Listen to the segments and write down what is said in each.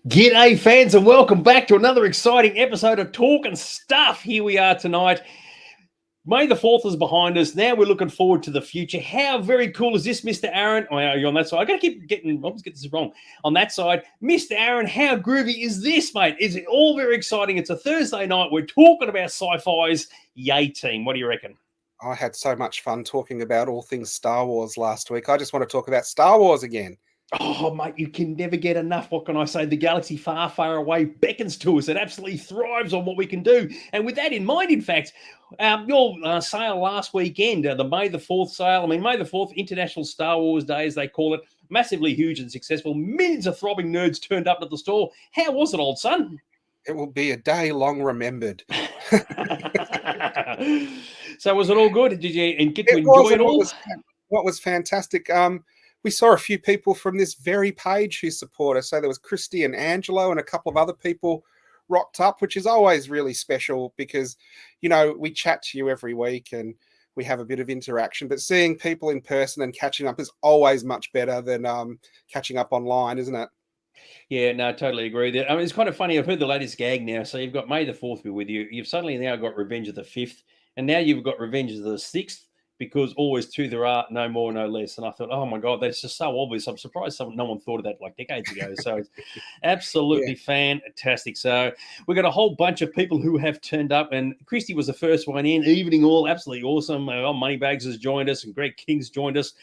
G'day, fans, and welcome back to another exciting episode of Talking Stuff. Here we are tonight. May the 4th is behind us. Now we're looking forward to the future. How very cool is this, Mr. Aaron? Oh, are you on that side? I got to keep getting, I always get this wrong. On that side, Mr. Aaron, how groovy is this, mate? Is it all very exciting? It's a Thursday night. We're talking about Sci-Fi's Yay Team. What do you reckon? I had so much fun talking about all things Star Wars last week. I just want to talk about Star Wars again. Oh, mate, you can never get enough. What can I say? The galaxy far, far away beckons to us. It absolutely thrives on what we can do. And with that in mind, in fact, your sale last weekend, the May the 4th sale, I mean, May the 4th, International Star Wars Day, as they call it, massively huge and successful. Millions of throbbing nerds turned up at the store. How was it, old son? It will be a day long remembered. So was it all good? Did you get to enjoy it all? What was fantastic? We saw a few people from this very page who support us. So there was Christy and Angelo and a couple of other people rocked up, which is always really special because, you know, we chat to you every week and we have a bit of interaction, but seeing people in person and catching up is always much better than catching up online, isn't it? Yeah, no, totally agree. I mean, it's kind of funny. I've heard the latest gag now. So you've got May the 4th be with you. You've suddenly now got Revenge of the 5th. And now you've got Revenge of the 6th. Because always two there are, no more, no less. And I thought, oh my God, that's just so obvious. I'm surprised no one thought of that like decades ago. So it's absolutely fantastic. So we got a whole bunch of people who have turned up, and Christy was the first one in. Evening all, absolutely awesome. Moneybags has joined us, and Greg King's joined us.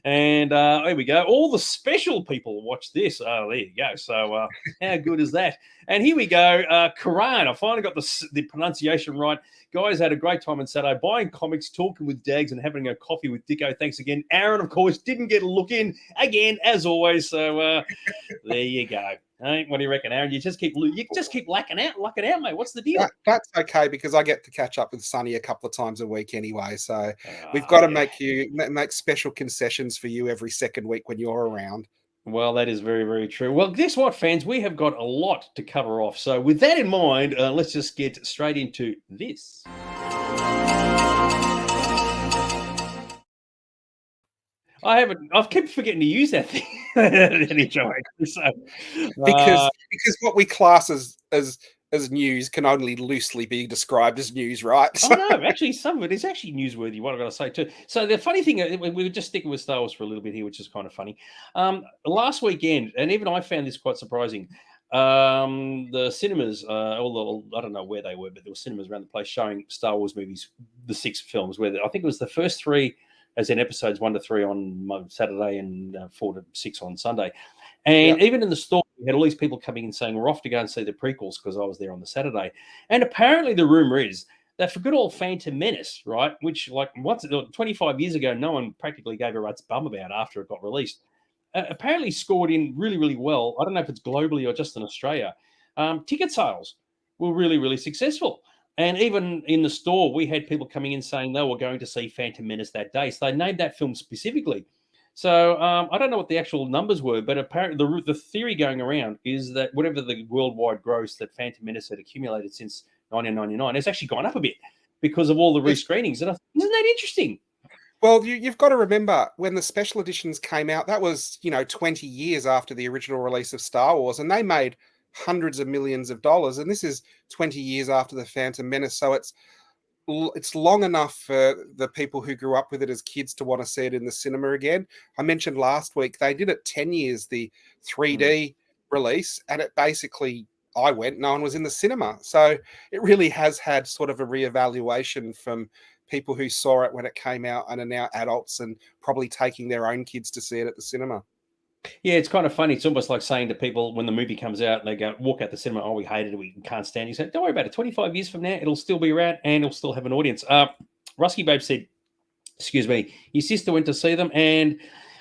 And here we go. All the special people watch this. Oh, there you go. So how good is that? And here we go. Karan, I finally got the pronunciation right. Guys, had a great time on Saturday, buying comics, talking with Dags, and having a coffee with Dicko. Thanks again. Aaron, of course, didn't get a look in again, as always. So there you go. Hey, what do you reckon, Aaron? You just keep lucking out, mate. What's the deal? That's okay because I get to catch up with Sonny a couple of times a week anyway. So we've got to make special concessions for you every second week when you're around. Well, that is very, very true. Well, guess what, fans? We have got a lot to cover off. So with that in mind, let's just get straight into this. I've kept forgetting to use that thing. Because what we class as news can only loosely be described as news, right? So... Oh, no, actually, some of it is actually newsworthy, what I've got to say, too. So the funny thing, we're just sticking with Star Wars for a little bit here, which is kind of funny. Last weekend, and even I found this quite surprising, the cinemas, I don't know where they were, but there were cinemas around the place showing Star Wars movies, the 6 films, where I think it was the first 3, as in episodes 1 to 3 on Saturday and 4 to 6 on Sunday. And even in the store, we had all these people coming in saying, we're off to go and see the prequels because I was there on the Saturday. And apparently the rumor is that for good old Phantom Menace, right, which like 25 years ago, no one practically gave a rat's bum about after it got released, apparently scored in really, really well. I don't know if it's globally or just in Australia. Ticket sales were really, really successful. And even in the store, we had people coming in saying they were going to see Phantom Menace that day. So they named that film specifically. So I don't know what the actual numbers were, but apparently the theory going around is that whatever the worldwide gross that Phantom Menace had accumulated since 1999 has actually gone up a bit because of all the rescreenings. And isn't that interesting? Well, you've got to remember when the special editions came out, that was, 20 years after the original release of Star Wars, and they made hundreds of millions of dollars. And this is 20 years after the Phantom Menace. So it's long enough for the people who grew up with it as kids to want to see it in the cinema again. I mentioned last week, they did it 10 years, the 3D release, and it basically, I went, no one was in the cinema. So it really has had sort of a reevaluation from people who saw it when it came out and are now adults and probably taking their own kids to see it at the cinema. Yeah, it's kind of funny. It's almost like saying to people when the movie comes out and they walk out the cinema, oh, we hated it, we can't stand it. You say, don't worry about it. 25 years from now, it'll still be around and it'll still have an audience. Rusky Babe said, excuse me, his sister went to see them and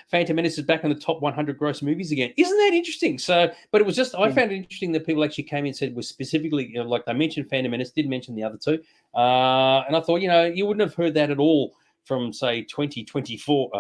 Phantom Menace is back in the top 100 gross movies again. Isn't that interesting? So, but it was just, I found it interesting that people actually came in and said was specifically, like they mentioned Phantom Menace, did mention the other two. And I thought, you wouldn't have heard that at all from, say, 2024,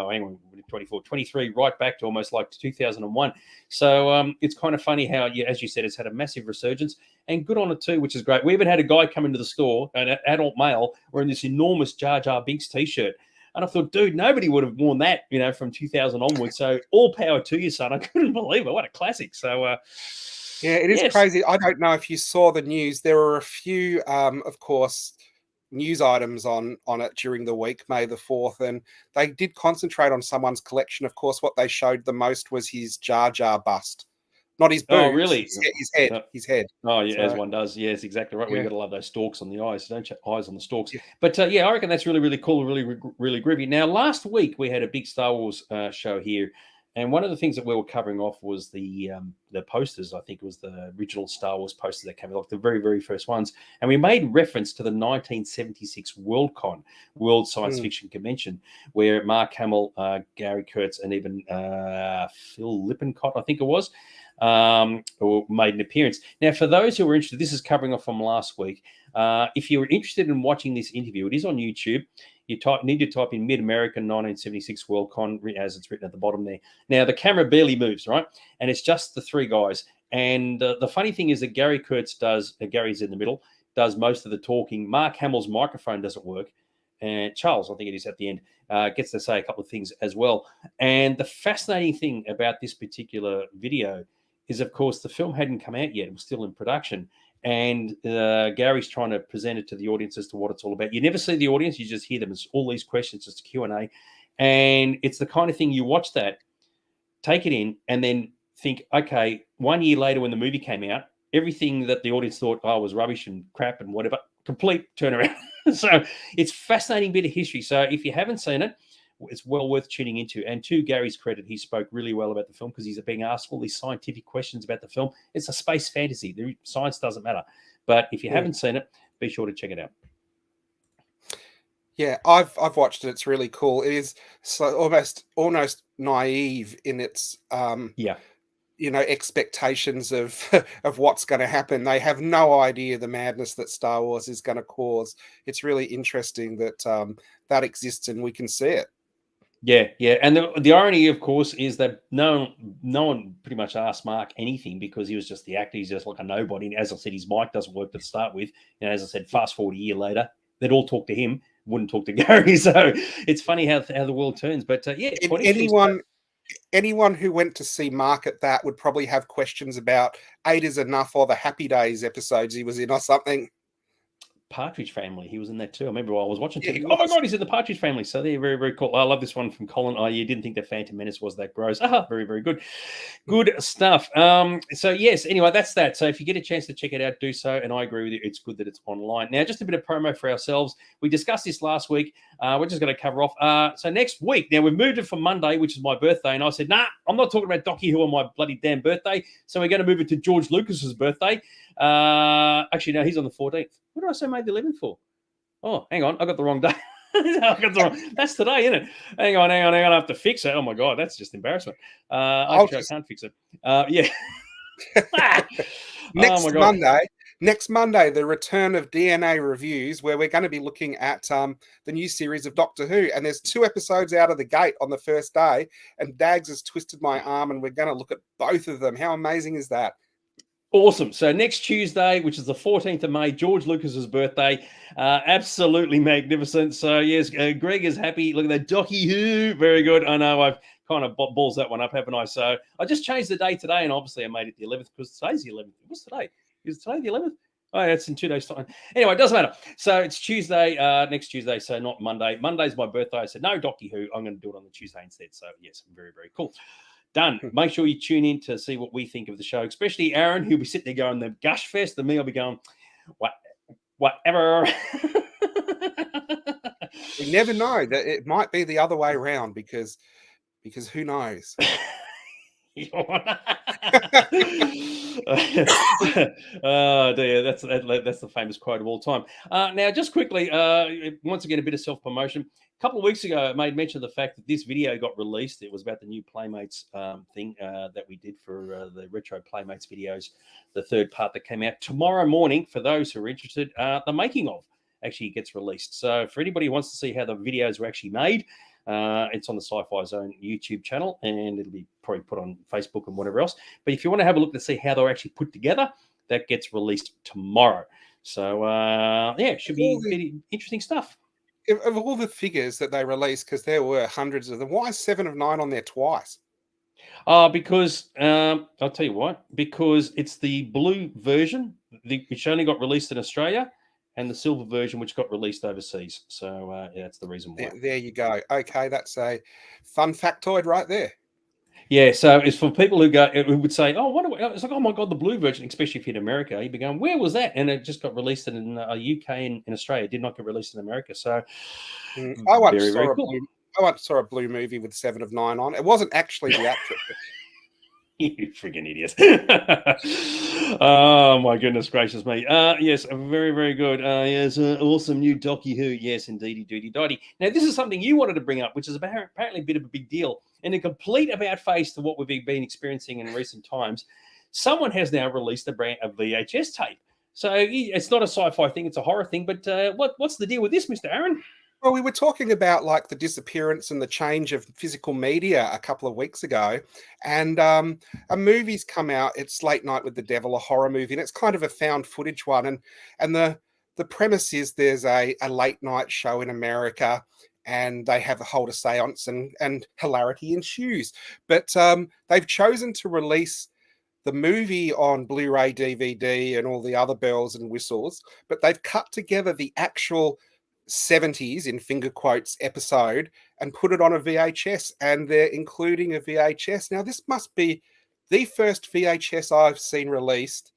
23, right back to almost like 2001. So it's kind of funny how, as you said, it's had a massive resurgence and good on it too, which is great. We even had a guy come into the store, an adult male, wearing this enormous Jar Jar Binks t-shirt. And I thought, dude, nobody would have worn that, from 2000 onwards. So all power to you, son. I couldn't believe it. What a classic. So Yeah, it is Yes. crazy. I don't know if you saw the news. There were a few, of course, news items on it during the week, May the 4th, and they did concentrate on someone's collection. Of course, what they showed the most was his Jar Jar bust. Not his Oh, boobs, really? his head, Uh, his head. Oh, yeah, as So, one does. Yes, exactly right. Well, you yeah, got to love those stalks on the eyes, don't you? Eyes on the stalks. yeah. But yeah, I reckon that's really, really cool, really, really groovy. Now, last week we had a big Star Wars show here, and one of the things that we were covering off was the posters. I think it was the original Star Wars posters that came out, like the very, very first ones, and we made reference to the 1976 WorldCon, World Science Mm. Fiction Convention, where Mark Hamill, Gary Kurtz, and even Phil Lippincott, I think it was, or made an appearance. Now, for those who are interested, this is covering off from last week. If you're interested in watching this interview, it is on YouTube. You need to type in Mid American 1976 Worldcon as it's written at the bottom there. Now, the camera barely moves, right? And it's just the three guys. And the funny thing is that Gary Kurtz does, Gary's in the middle, does most of the talking. Mark Hamill's microphone doesn't work. And Charles, I think it is at the end, gets to say a couple of things as well. And the fascinating thing about this particular video is, of course, the film hadn't come out yet. It was still in production. And Gary's trying to present it to the audience as to what it's all about. You never see the audience. You just hear them. It's all these questions. It's Q&A. And it's the kind of thing you watch that, take it in, and then think, okay, 1 year later when the movie came out, everything that the audience thought, oh, was rubbish and crap and whatever, complete turnaround. So it's a fascinating bit of history. So if you haven't seen it, it's well worth tuning into. And to Gary's credit, he spoke really well about the film because he's being asked all these scientific questions about the film. It's a space fantasy. The science doesn't matter. But if you haven't seen it, be sure to check it out. Yeah, I've watched it. It's really cool. It is so almost naive in its Yeah. expectations of of what's going to happen. They have no idea the madness that Star Wars is going to cause. It's really interesting that that exists and we can see it. Yeah, yeah, and the irony, of course, is that no one pretty much asked Mark anything because he was just the actor. He's just like a nobody. And as I said, his mic doesn't work to start with. And as I said, fast forward a year later, they'd all talk to him, wouldn't talk to Gary. So it's funny how the world turns. But yeah, And quite interesting. anyone who went to see Mark at that would probably have questions about Eight is Enough or the Happy Days episodes he was in or something. Partridge Family. He was in that too. I remember while I was watching Yeah, TV. he Oh my was. god, he's in the Partridge Family. So they're very, very cool. I love this one from Colin. Oh, you didn't think that Phantom Menace was that gross. Very, very good. Good stuff. So yes, anyway, that's that. So if you get a chance to check it out, do so. And I agree with you. It's good that it's online. Now, just a bit of promo for ourselves. We discussed this last week. We're just going to cover off. So next week, now we've moved it from Monday, which is my birthday. And I said, nah, I'm not talking about Docky Who on my bloody damn birthday. So we're going to move it to George Lucas's birthday. Actually, no, he's on the 14th. What did I say made the 11th for? Oh, hang on. I got the wrong day. That's today, isn't it? Hang on. I have to fix it. Oh, my God. That's just embarrassment. I can't fix it. Yeah. Next Oh, my God. Next Monday, the return of DNA reviews, where we're going to be looking at the new series of Doctor Who. And there's 2 episodes out of the gate on the first day. And Dags has twisted my arm, and we're going to look at both of them. How amazing is that? Awesome. So next Tuesday, which is the 14th of May, George Lucas's birthday. Absolutely magnificent. So yes, Greg is happy. Look at that Docky Who. Very good. I know I've kind of balls that one up, haven't I? So I just changed the day today, and obviously I made it the 11th because today's the 11th. What's today? Is today the 11th? Oh, yeah, it's in 2 days' time. Anyway, it doesn't matter. So it's Tuesday, next Tuesday, so not Monday. Monday's my birthday. I said, no, Docky Who. I'm going to do it on the Tuesday instead. So yes, very, very cool. Done. Make sure you tune in to see what we think of the show, especially Aaron, who'll be sitting there going the gush fest, and me, I'll be going, whatever. You never know. That it might be the other way around because who knows? Oh dear, that's the famous quote of all time. Now, just quickly, once again, a bit of self-promotion. A couple of weeks ago, I made mention of the fact that this video got released. It was about the new Playmates thing that we did for the Retro Playmates videos, the third part that came out tomorrow morning. For those who are interested, the making of actually gets released. So for anybody who wants to see how the videos were actually made, it's on the Sci-Fi Zone YouTube channel, and it'll be probably put on Facebook and whatever else. But if you want to have a look to see how they're actually put together, that gets released tomorrow. So yeah, it should be pretty interesting stuff. Of all the figures that they released, because there were hundreds of them, why is 7 of 9 on there twice? Because I'll tell you what, because it's the blue version, which only got released in Australia, and the silver version, which got released overseas. So yeah, that's the reason why. There you go. Okay, that's a fun factoid right there. Yeah, so it's for people who would say, "Oh, what?" It's like, "Oh my god, the blue version," especially if you're in America, you'd be going, "Where was that?" And it just got released in UK and in Australia. It did not get released in America. So I once very, saw very a cool. blue. I once saw a blue movie with 7 of 9 on. It wasn't actually the actress. You freaking idiot. Oh, my goodness gracious me. Yes, very, very good. Yes, awesome new Docky Who. Yes, indeedy, doody, dotty. Now, this is something you wanted to bring up, which is apparently a bit of a big deal. And a complete about face to what we've been experiencing in recent times. Someone has now released a VHS tape. So it's not a sci-fi thing, it's a horror thing. But what's the deal with this, Mr. Aaron? Well, we were talking about like the disappearance and the change of physical media a couple of weeks ago, and a movie's come out. It's Late Night with the Devil, a horror movie, and it's kind of a found footage one. And the premise is there's a late night show in America, and they have a hold a séance, and hilarity ensues. But they've chosen to release the movie on Blu-ray, DVD, and all the other bells and whistles, but they've cut together the actual 70s in finger quotes episode and put it on a VHS, and they're including a VHS. Now, this must be the first VHS I've seen released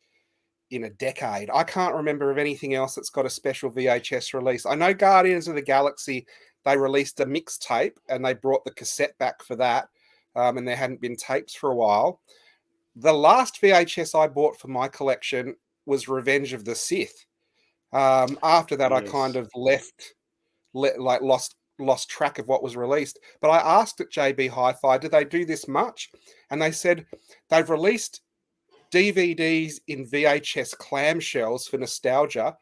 in a decade. I can't remember of anything else that's got a special VHS release. I know Guardians of the Galaxy, they released a mixtape and they brought the cassette back for that, and there hadn't been tapes for a while. The last VHS I bought for my collection was Revenge of the Sith. After that, I kind Yes. of lost track of what was released. But I asked at JB Hi-Fi, do they do this much? And they said they've released DVDs in VHS clamshells for nostalgia,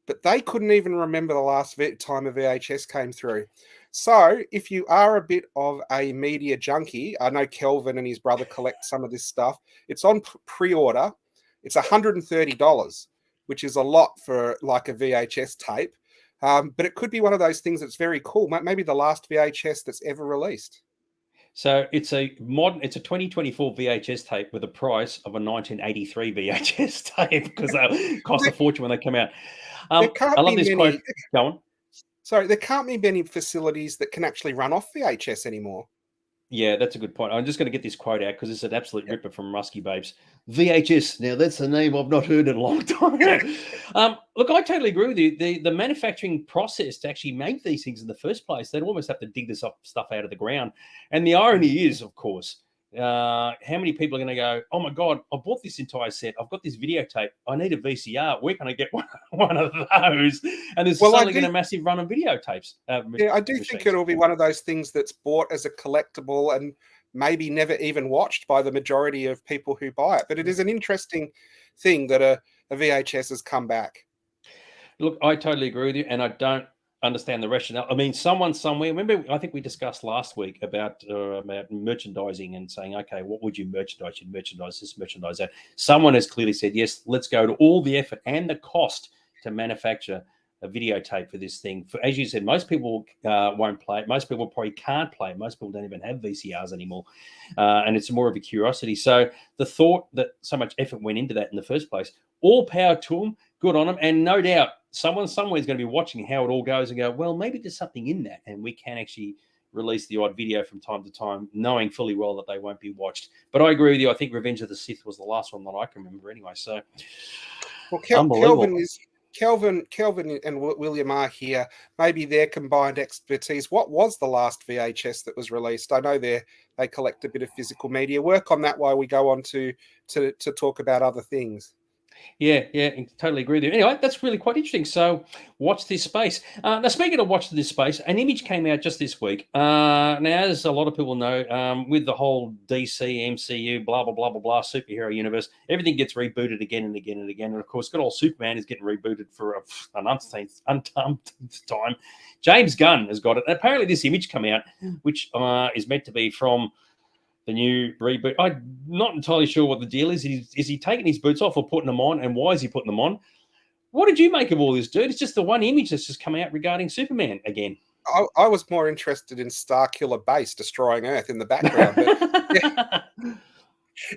but they couldn't even remember the last time a VHS came through. So if you are a bit of a media junkie, I know Kelvin and his brother collect some of this stuff. It's on pre-order. It's $130, which is a lot for like a VHS tape. But it could be one of those things that's very cool. Maybe the last VHS that's ever released. So it's a 2024 VHS tape with the price of a 1983 VHS tape because they cost a There, fortune when they come out. there I can't love be this quote. many. Go on. Sorry, there can't be many facilities that can actually run off VHS anymore. Yeah, that's a good point. I'm just going to get this quote out because it's an absolute ripper from Rusky Babes. VHS. Now that's a name I've not heard in a long time. Look, I totally agree with you. The manufacturing process to actually make these things in the first place, they'd almost have to dig this stuff out of the ground. And the irony is, of course, how many people are going to go, "Oh my god, I bought this entire set. I've got this videotape. I need a VCR. Where can I get one of those?" And there's Well, I suddenly going do to massive run of videotapes. Yeah, I do think Machines. it'll be one of those things that's bought as a collectible and maybe never even watched by the majority of people who buy it. But it is an interesting thing that a VHS has come back. Look, I totally agree with you, and I don't understand the rationale. I mean, someone somewhere. Remember, I think we discussed last week about merchandising and saying, okay, what would you merchandise? You'd merchandise this, merchandise that. Someone has clearly said, yes, let's go to all the effort and the cost to manufacture a videotape for this thing. For, as you said, most people won't play it. Most people probably can't play it. Most people don't even have VCRs anymore, and it's more of a curiosity. So the thought that so much effort went into that in the first place, all power to them. Good on them, and no doubt someone somewhere is going to be watching how it all goes and go, well, maybe there's something in that, and we can actually release the odd video from time to time, knowing fully well that they won't be watched. But I agree with you. I think Revenge of the Sith was the last one that I can remember anyway. So Well, unbelievable. Kelvin and William are here. Maybe their combined expertise. What was the last VHS that was released? I know they collect a bit of physical media. Work on that while we go on to talk about other things. Yeah, totally agree with you. Anyway, that's really quite interesting. So, watch this space. Now, speaking of watch this space, an image came out just this week. Now, as a lot of people know, with the whole DC, MCU, blah, blah, blah, blah, blah, superhero universe, everything gets rebooted again and again and again. And of course, good old Superman is getting rebooted for an umpteenth time. James Gunn has got it. And apparently, this image came out, which is meant to be from the new reboot. I'm not entirely sure what the deal is. Is he taking his boots off or putting them on? And why is he putting them on? What did you make of all this, dude? It's just the one image that's just come out regarding Superman again. I was more interested in Starkiller Base destroying Earth in the background, but yeah,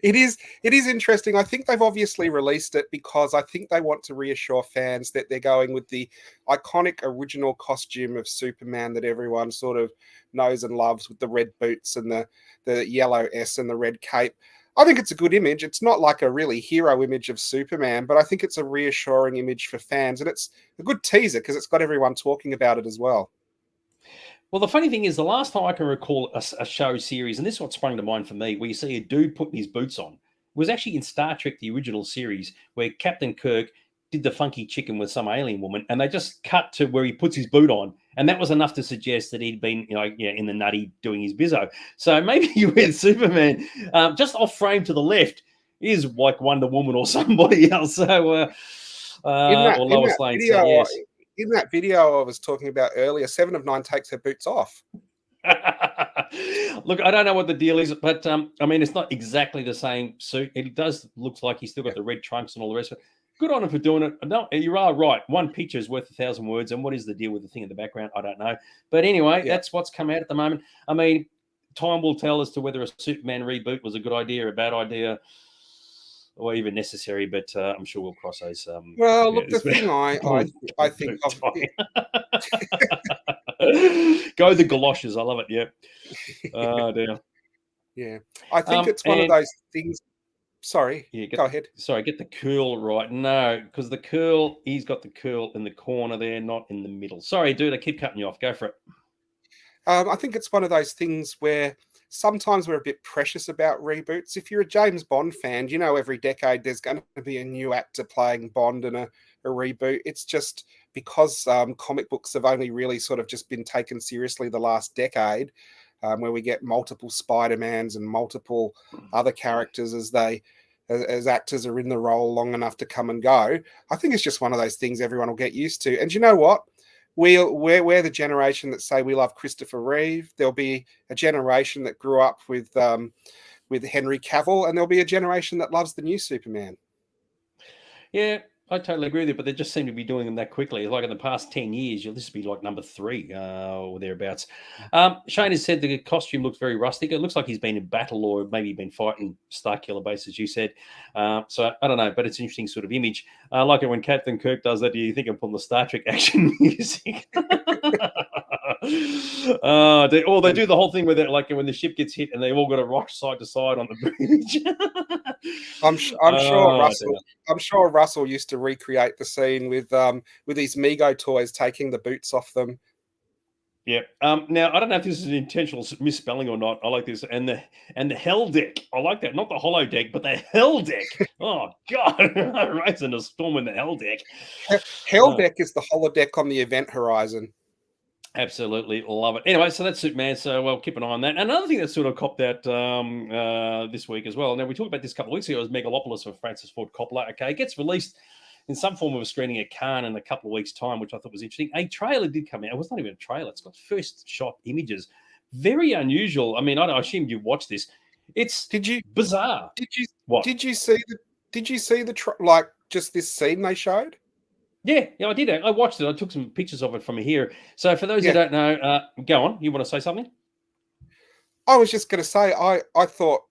it is interesting. I think they've obviously released it because I think they want to reassure fans that they're going with the iconic original costume of Superman that everyone sort of knows and loves, with the red boots and the yellow S and the red cape. I think it's a good image. It's not like a really hero image of Superman, but I think it's a reassuring image for fans, and it's a good teaser because it's got everyone talking about it as well. Well, the funny thing is, the last time I can recall a show series, and this is what sprung to mind for me, where you see a dude putting his boots on, was actually in Star Trek, the original series, where Captain Kirk did the funky chicken with some alien woman, and they just cut to where he puts his boot on, and that was enough to suggest that he'd been, in the nutty doing his bizzo. So maybe you with Superman, just off frame to the left, is like Wonder Woman or somebody else. So, or Lois Lane. Video, so yes. In that video I was talking about earlier, 7 of 9 takes her boots off. Look, I don't know what the deal is, but I mean, it's not exactly the same suit. It does looks like he's still got the red trunks and all the rest of it. Good on him for doing it. No, you are right. One picture is worth 1,000 words. And what is the deal with the thing in the background? I don't know. But anyway, that's what's come out at the moment. I mean, time will tell as to whether a Superman reboot was a good idea or a bad idea, or even necessary, but I'm sure we'll cross those. Well, look, the thing I think of, go the galoshes. I love it. Yeah. Oh dear. Yeah, I think it's one of those things. Sorry. Yeah, go ahead. Sorry, get the curl right. No, because the curl, he's got the curl in the corner there, not in the middle. Sorry, dude, I keep cutting you off. Go for it. I think it's one of those things where sometimes we're a bit precious about reboots. If you're a James Bond fan, you know every decade there's going to be a new actor playing Bond and a reboot. It's just because comic books have only really sort of just been taken seriously the last decade, where we get multiple Spider-Mans and multiple other characters as actors are in the role long enough to come and go. I think it's just one of those things everyone will get used to. And you know what? We're the generation that say we love Christopher Reeve. There'll be a generation that grew up with Henry Cavill, and there'll be a generation that loves the new Superman. Yeah, I totally agree with you, but they just seem to be doing them that quickly. Like in the past 10 years, this will be like number 3 or thereabouts. Shane has said the costume looks very rustic. It looks like he's been in battle or maybe been fighting Starkiller Base, as you said. So I don't know, but it's an interesting sort of image. I like it when Captain Kirk does that. Do you think I'm putting the Star Trek action music? They do the whole thing with it, like when the ship gets hit and they all got to rock side to side on the bridge. I'm sure Russell used to recreate the scene with these Mego toys taking the boots off them. Yeah. Now I don't know if this is an intentional misspelling or not. I like this, and the hell deck. I like that. Not the hollow deck, but the hell deck. Oh God, raising a storm in the hell deck. Hell deck is the holodeck on the event horizon. Absolutely love it. Anyway, so that's Superman. So we'll keep an eye on that. Another thing that sort of copped out this week as well. Now we talked about this a couple of weeks ago. Was Megalopolis for Francis Ford Coppola. Okay, it gets released in some form of a screening at Cannes in a couple of weeks' time, which I thought was interesting. A trailer did come out. It was not even a trailer. It's got first shot images. Very unusual. I mean, I assumed you watched this. It's bizarre. Did you see the just this scene they showed? Yeah, I did. I watched it. I took some pictures of it from here. So for those who don't know, go on. You want to say something? I was just going to say, I thought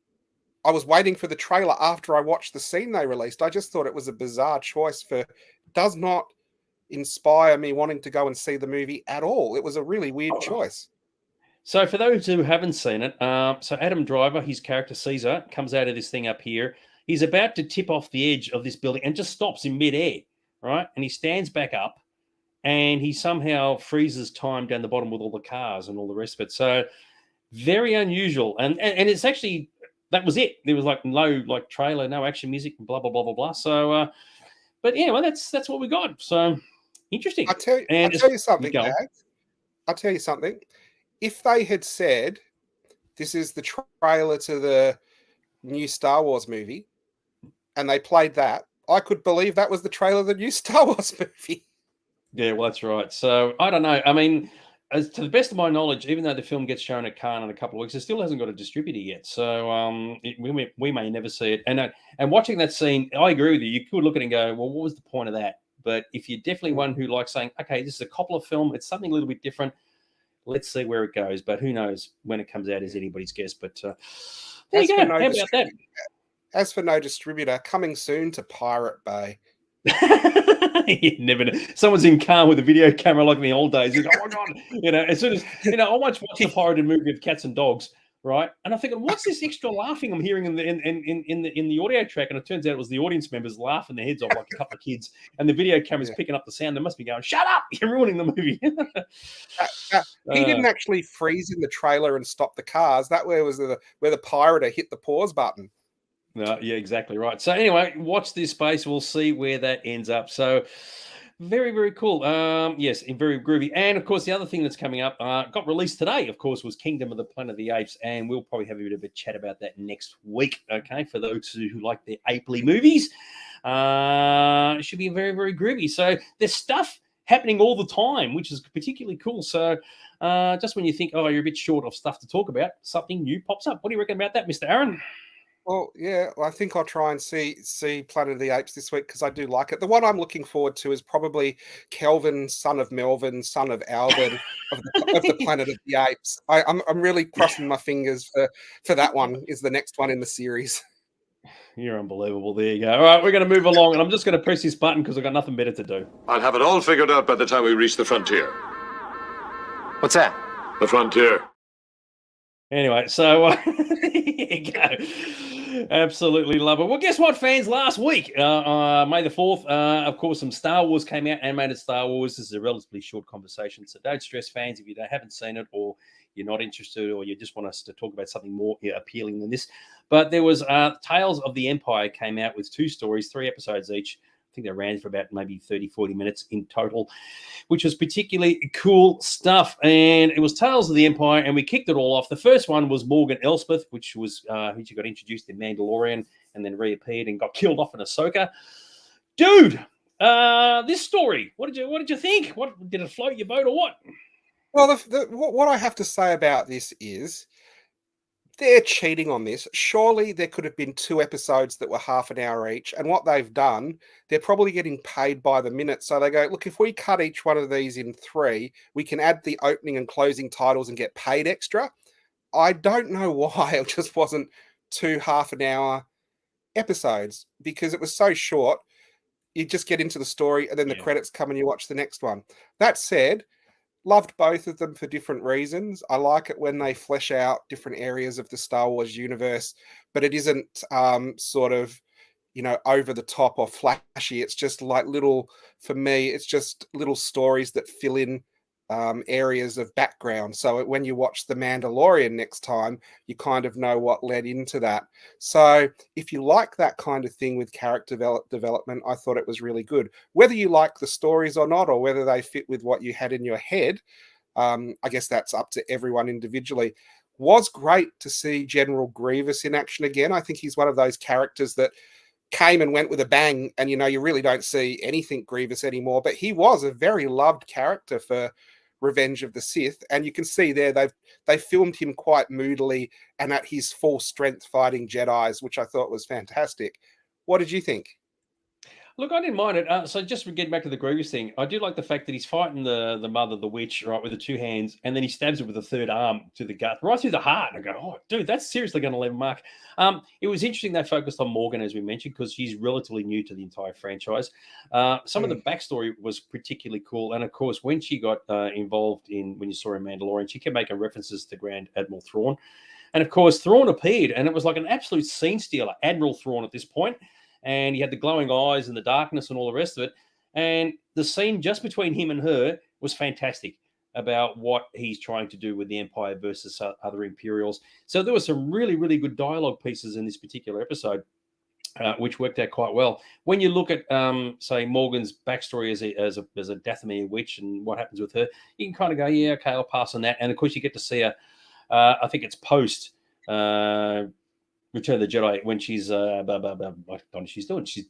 I was waiting for the trailer after I watched the scene they released. I just thought it was a bizarre choice does not inspire me wanting to go and see the movie at all. It was a really weird choice. So for those who haven't seen it, so Adam Driver, his character Caesar, comes out of this thing up here. He's about to tip off the edge of this building and just stops in midair. Right, and he stands back up, and he somehow freezes time down the bottom with all the cars and all the rest of it. So very unusual, and it's actually that was it. There was no trailer, no action music, blah blah blah blah blah. So, but yeah, well, that's what we got. So interesting. I'll tell you something, Dad. I'll tell you something. If they had said this is the trailer to the new Star Wars movie, and they played that, I could believe that was the trailer of the new Star Wars movie. Yeah, well, that's right. So I don't know. I mean, as to the best of my knowledge, even though the film gets shown at Cannes in a couple of weeks, it still hasn't got a distributor yet. So we may never see it. And watching that scene, I agree with you. You could look at it and go, well, what was the point of that? But if you're definitely one who likes saying, okay, this is a Coppola film, it's something a little bit different, let's see where it goes. But who knows when it comes out is anybody's guess. But there As you for go. no How about that? As for no distributor, coming soon to Pirate Bay. You never know. Someone's in car with a video camera like in the old days. You go, oh my god! As soon as I once watched a pirated movie of cats and dogs, right? And I'm thinking, what's this extra laughing I'm hearing in the audio track? And it turns out it was the audience members laughing their heads off like a couple of kids, and the video camera's picking up the sound. They must be going, "Shut up! You're ruining the movie." He didn't actually freeze in the trailer and stop the cars. That way was where the pirater hit the pause button. No, yeah, exactly right. So anyway, watch this space. We'll see where that ends up. So very, very cool. Yes, very groovy. And of course, the other thing that's coming up, got released today, of course, was Kingdom of the Planet of the Apes, and we'll probably have a bit of a chat about that next week. Okay, for those who like their apely movies, it should be very, very groovy. So there's stuff happening all the time, which is particularly cool. So just when you think, oh, you're a bit short of stuff to talk about, something new pops up. What do you reckon about that, Mr. Aaron? Well, yeah, I think I'll try and see Planet of the Apes this week because I do like it. The one I'm looking forward to is probably Kelvin, son of Melvin, son of Alvin of the Planet of the Apes. I'm really crossing my fingers for that one. Is the next one in the series. You're unbelievable. There you go. All right, we're going to move along, and I'm just going to press this button because I've got nothing better to do. I'll have it all figured out by the time we reach the frontier. What's that? The frontier. Anyway, so there you go. Absolutely love it. Well, guess what, fans? Last week, May the 4th, of course, some Star Wars came out, animated Star Wars. This is a relatively short conversation, so don't stress, fans, if you haven't seen it or you're not interested or you just want us to talk about something more appealing than this. But there was Tales of the Empire came out with 2 stories, 3 episodes each. I think they ran for about maybe 30, 40 minutes in total, which was particularly cool stuff. And it was Tales of the Empire, and we kicked it all off. The first one was Morgan Elspeth, which was who she got introduced in Mandalorian and then reappeared and got killed off in Ahsoka. Dude, this story, what did you think? What did it float your boat or what? Well, what I have to say about this is they're cheating on this. Surely there could have been 2 episodes that were half an hour each. And what they've done, they're probably getting paid by the minute. So they go, look, if we cut each one of these in 3, we can add the opening and closing titles and get paid extra. I don't know why it just wasn't 2 half an hour episodes because it was so short. You just get into the story and then the credits come and you watch the next one. That said, loved both of them for different reasons. I like it when they flesh out different areas of the Star Wars universe, but it isn't sort of, over the top or flashy. It's just like for me, it's just little stories that fill in areas of background. So when you watch The Mandalorian next time, you kind of know what led into that. So if you like that kind of thing with character development, I thought it was really good. Whether you like the stories or not, or whether they fit with what you had in your head, I guess that's up to everyone individually. Was great to see General Grievous in action again. I think he's one of those characters that came and went with a bang, and you really don't see anything Grievous anymore, but he was a very loved character for Revenge of the Sith, and you can see there they filmed him quite moodily and at his full strength fighting Jedis, which I thought was fantastic. What did you think? Look, I didn't mind it. So just getting back to the Grievous thing, I do like the fact that he's fighting the mother, the witch, right, with the 2 hands, and then he stabs her with the 3rd arm to the gut, right through the heart. And I go, oh, dude, that's seriously going to leave a mark. It was interesting they focused on Morgan, as we mentioned, because she's relatively new to the entire franchise. Some of the backstory was particularly cool. And, of course, when she got involved when you saw her in Mandalorian, she kept making references to Grand Admiral Thrawn. And, of course, Thrawn appeared, and it was like an absolute scene stealer, Admiral Thrawn at this point. And he had the glowing eyes and the darkness and all the rest of it. And the scene just between him and her was fantastic about what he's trying to do with the Empire versus other Imperials. So there were some really, really good dialogue pieces in this particular episode, which worked out quite well. When you look at, say, Morgan's backstory as a Dathomir witch and what happens with her, you can kind of go, yeah, okay, I'll pass on that. And, of course, you get to see her, I think it's post Return of the Jedi when she's what she's doing. She's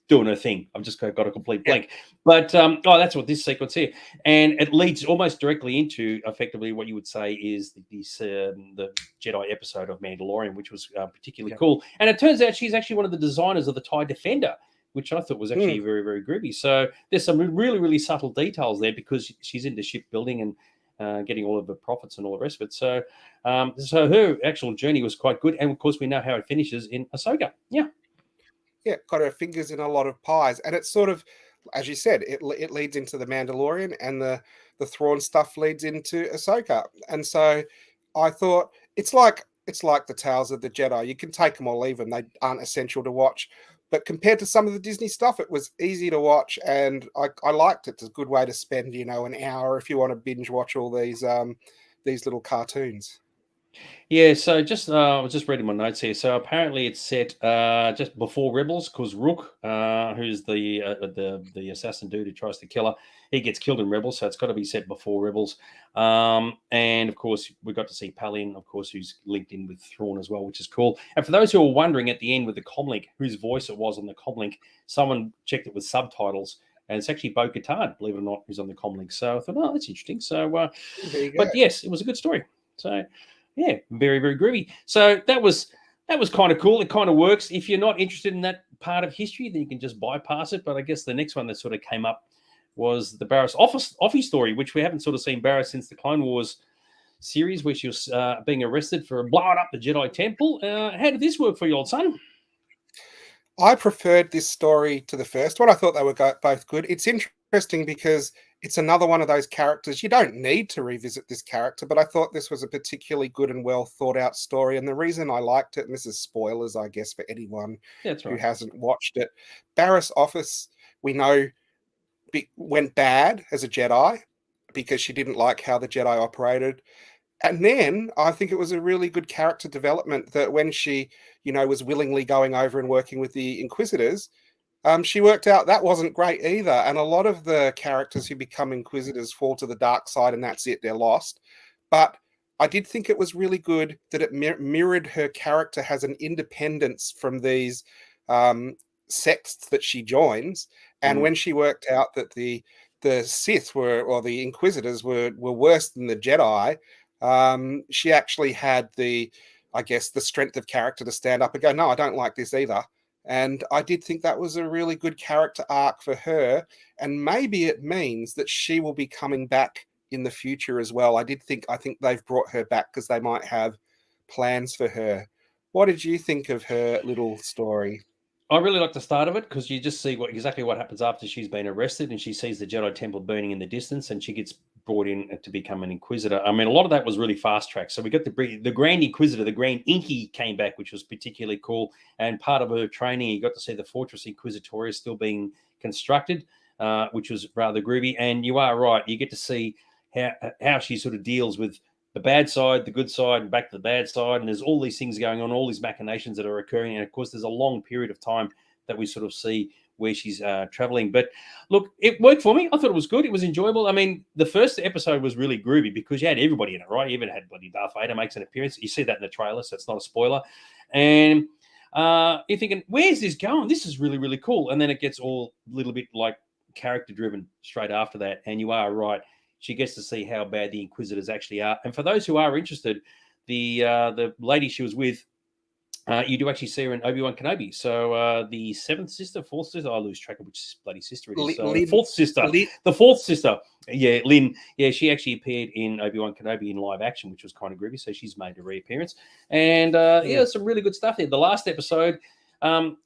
doing her thing. I've just got a complete blank. But that's what this sequence here, and it leads almost directly into effectively what you would say is the Jedi episode of Mandalorian, which was particularly cool. And it turns out she's actually one of the designers of the TIE Defender, which I thought was actually very, very groovy. So there's some really, really subtle details there because she's into shipbuilding getting all of the profits and all the rest of it. So, so her actual journey was quite good, and of course, we know how it finishes in Ahsoka. Yeah, got her fingers in a lot of pies, and it's sort of, as you said, it leads into the Mandalorian, and the Thrawn stuff leads into Ahsoka, and so I thought it's like the Tales of the Jedi. You can take them or leave them; they aren't essential to watch. But compared to some of the Disney stuff, it was easy to watch, and I liked it. It's a good way to spend, an hour if you want to binge watch all these little cartoons. yeah. So just I was just reading my notes here. So apparently, it's set just before Rebels, because Rook, who's the assassin dude who tries to kill her, he gets killed in Rebels. So it's got to be set before Rebels. And of course, we got to see Palin, of course, who's linked in with Thrawn as well, which is cool. And for those who are wondering at the end with the comlink, whose voice it was on the comlink, someone checked it with subtitles. And it's actually Bo Katan, believe it or not, who's on the comlink. So I thought, oh, that's interesting. So, There you go. but yes, it was a good story. So, yeah, very, very groovy. So that was kind of cool. It kind of works. If you're not interested in that part of history, then you can just bypass it. But I guess the next one that sort of came up was the Barriss Offee story, which we haven't sort of seen Barriss since the Clone Wars series, where she was being arrested for blowing up the Jedi Temple. How did this work for you, old son? I preferred this story to the first one. I thought they were both good. It's interesting because it's another one of those characters. You don't need to revisit this character, but I thought this was a particularly good and well thought out story. And the reason I liked it, and this is spoilers, I guess, for anyone who hasn't watched it, Barriss Offee, we know, went bad as a Jedi because she didn't like how the Jedi operated. And then I think it was a really good character development that when she, was willingly going over and working with the Inquisitors, she worked out that wasn't great either. And a lot of the characters who become Inquisitors fall to the dark side, and that's it, they're lost. But I did think it was really good that it mirrored her character has an independence from these sects that she joins. And when she worked out that the Sith or the Inquisitors were worse than the Jedi, she actually had the strength of character to stand up and go, no, I don't like this either. And I did think that was a really good character arc for her. And maybe it means that she will be coming back in the future as well. I think they've brought her back because they might have plans for her. What did you think of her little story? I really like the start of it because you just see exactly what happens after she's been arrested, and she sees the Jedi Temple burning in the distance, and she gets brought in to become an Inquisitor. I mean, a lot of that was really fast tracked. So we got the Grand Inquisitor, the Grand Inky came back, which was particularly cool. And part of her training, you got to see the Fortress Inquisitoria still being constructed, which was rather groovy. And you are right, you get to see how she sort of deals with the bad side, the good side, and back to the bad side. And there's all these things going on, all these machinations that are occurring. And of course, there's a long period of time that we sort of see where she's traveling. But look, it worked for me. I thought it was good. It was enjoyable. I mean, the first episode was really groovy because you had everybody in it, right? You even had bloody Darth Vader makes an appearance. You see that in the trailer, so it's not a spoiler. And you're thinking, where's this going? This is really, really cool. And then it gets all a little bit like character driven straight after that. And you are right. She gets to see how bad the Inquisitors actually are. And for those who are interested, the lady she was with, you do actually see her in Obi-Wan Kenobi. So the fourth sister, I lose track of which bloody sister it is. The fourth sister. Yeah, Lynn. Yeah, she actually appeared in Obi-Wan Kenobi in live action, which was kind of groovy. So she's made a reappearance. And some really good stuff there. The last episode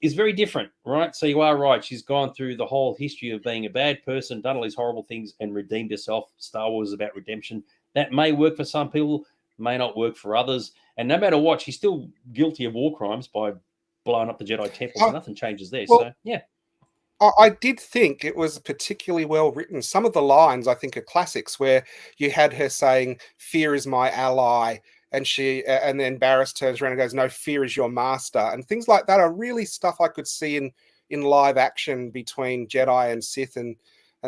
is very different, right? So you are right. She's gone through the whole history of being a bad person, done all these horrible things, and redeemed herself. Star Wars is about redemption. That may work for some people, may not work for others. And no matter what, she's still guilty of war crimes by blowing up the Jedi Temple. So nothing changes there. Well, so, yeah. I did think it was particularly well written. Some of the lines, I think, are classics where you had her saying, "Fear is my ally." And then Barriss turns around and goes, "No, fear is your master." And things like that are really stuff I could see in live action between Jedi and Sith and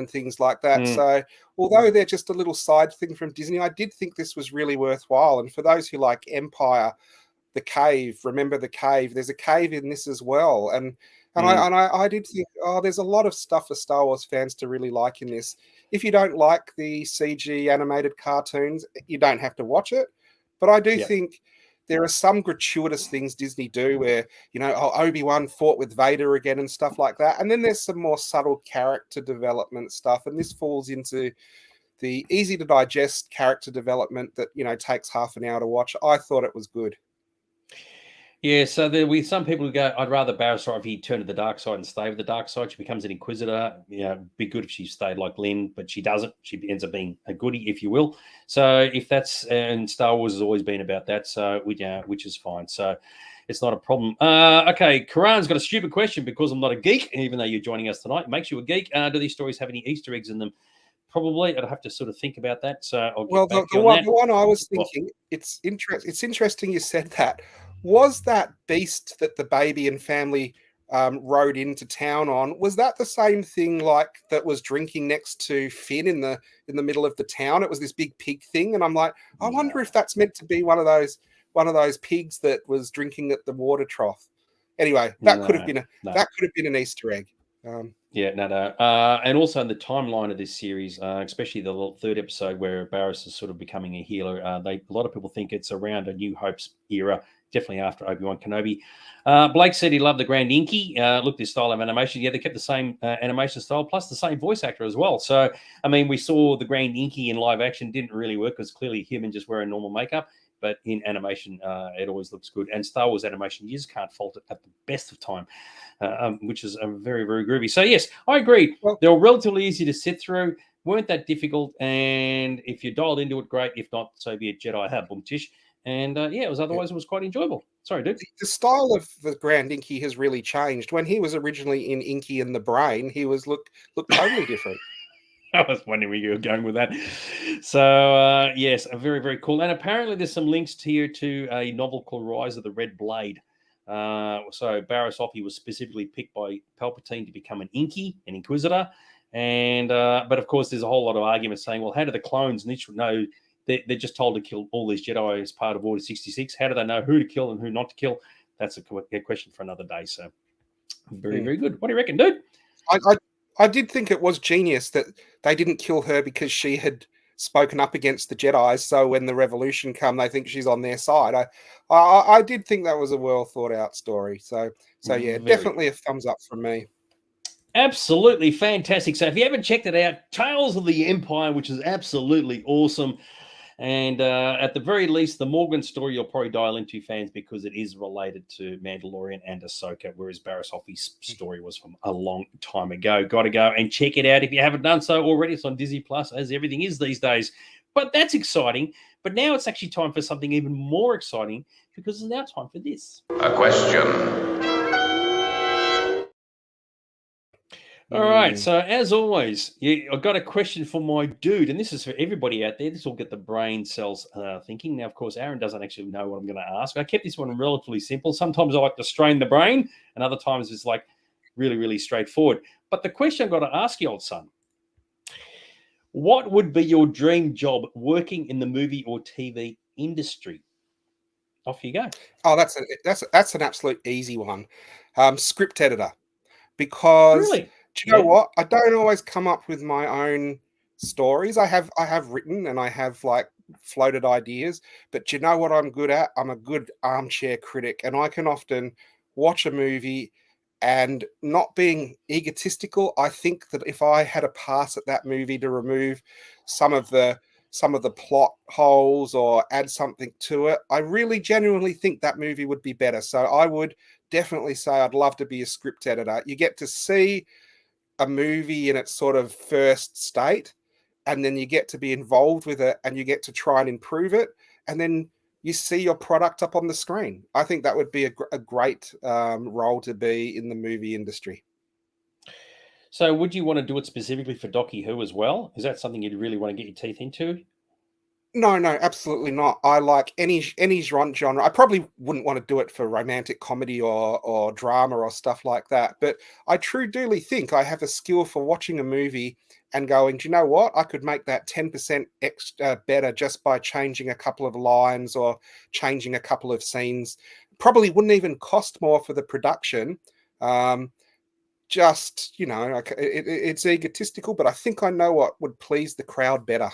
things like that. So although they're just a little side thing from Disney, I did think this was really worthwhile. And for those who like Empire, the cave, remember the cave? There's a cave in this as well. And I did think, there's a lot of stuff for Star Wars fans to really like in this. If you don't like the CG animated cartoons, you don't have to watch it. But I do think there are some gratuitous things Disney do where, Obi-Wan fought with Vader again and stuff like that. And then there's some more subtle character development stuff. And this falls into the easy to digest character development that takes half an hour to watch. I thought it was good. Yeah, so there we some people who go, I'd rather Barriss Ivy turn to the dark side and stay with the dark side. She becomes an inquisitor. Be good if she stayed like Lynn, but she doesn't. She ends up being a goodie, if you will. So if that's and Star Wars has always been about that, so which is fine. So it's not a problem. Okay, Karan's got a stupid question because I'm not a geek, even though you're joining us tonight. Makes you a geek. Do these stories have any Easter eggs in them? Probably. I'd have to sort of think about that. So I'll get Well, back to the you on that. one I was Well, thinking, it's interesting you said that. Was that beast that the baby and family rode into town on? Was that the same thing like that was drinking next to Finn in the middle of the town? It was this big pig thing, and I'm like, I wonder if that's meant to be one of those pigs that was drinking at the water trough. Anyway, that could have been an Easter egg. Yeah, no. And also in the timeline of this series, especially the third episode where Barriss is sort of becoming a healer, a lot of people think it's around A New Hope's era, definitely after Obi-Wan Kenobi. Blake said he loved the Grand Inky. Look, this style of animation. Yeah, they kept the same animation style, plus the same voice actor as well. So, I mean, we saw the Grand Inky in live action. Didn't really work because clearly human just wearing normal makeup. But in animation, it always looks good. And Star Wars animation, you just can't fault it at the best of time, which is very, very groovy. So, yes, I agree. Well, they were relatively easy to sit through, weren't that difficult. And if you dialed into it, great. If not, so be it. Jedi have boom tish. And it was quite enjoyable. Sorry, dude. The style of the Grand Inky has really changed. When he was originally in Inky and the Brain, he was looked totally different. I was wondering where you were going with that. So, yes, very, very cool. And apparently there's some links here to a novel called Rise of the Red Blade. So Barriss Offee was specifically picked by Palpatine to become an Inky, an Inquisitor. And but, of course, there's a whole lot of arguments saying, well, how do the clones need to know? They're just told to kill all these Jedi as part of Order 66. How do they know who to kill and who not to kill? That's a question for another day. So very, very good. What do you reckon, dude? I did think it was genius that they didn't kill her because she had spoken up against the Jedi. So when the revolution come, they think she's on their side. I did think that was a well thought out story. So yeah, definitely a thumbs up from me. Absolutely fantastic. So if you haven't checked it out, Tales of the Empire, which is absolutely awesome. And at the very least, the Morgan story you'll probably dial into, fans, because it is related to Mandalorian and Ahsoka, whereas Barriss Offee's story was from a long time ago. Got to go and check it out if you haven't done so already. It's on Disney Plus, as everything is these days. But that's exciting. But now it's actually time for something even more exciting, because it's now time for this. A question. All right. So as always, I've got a question for my dude, and this is for everybody out there. This will get the brain cells thinking. Now, of course, Aaron doesn't actually know what I'm going to ask. I kept this one relatively simple. Sometimes I like to strain the brain, and other times it's like really, really straightforward. But the question I've got to ask you, old son, what would be your dream job working in the movie or TV industry? Off you go. Oh, that's an absolute easy one. Script editor, because Really? do you know what? I don't always come up with my own stories. I have written and I have like floated ideas, but do you know what I'm good at? I'm a good armchair critic, and I can often watch a movie and, not being egotistical, I think that if I had a pass at that movie to remove some of the plot holes or add something to it, I really genuinely think that movie would be better. So I would definitely say I'd love to be a script editor. You get to see a movie in its sort of first state, and then you get to be involved with it, and you get to try and improve it, and then you see your product up on the screen. I think that would be a great role to be in the movie industry. So would you want to do it specifically for Docky Who as well? Is that something you'd really want to get your teeth into? No, absolutely not. I like any genre. I probably wouldn't want to do it for romantic comedy or drama or stuff like that. But I truly think I have a skill for watching a movie and going, do you know what? I could make that 10% extra better just by changing a couple of lines or changing a couple of scenes. Probably wouldn't even cost more for the production. Just, it's egotistical, but I think I know what would please the crowd better.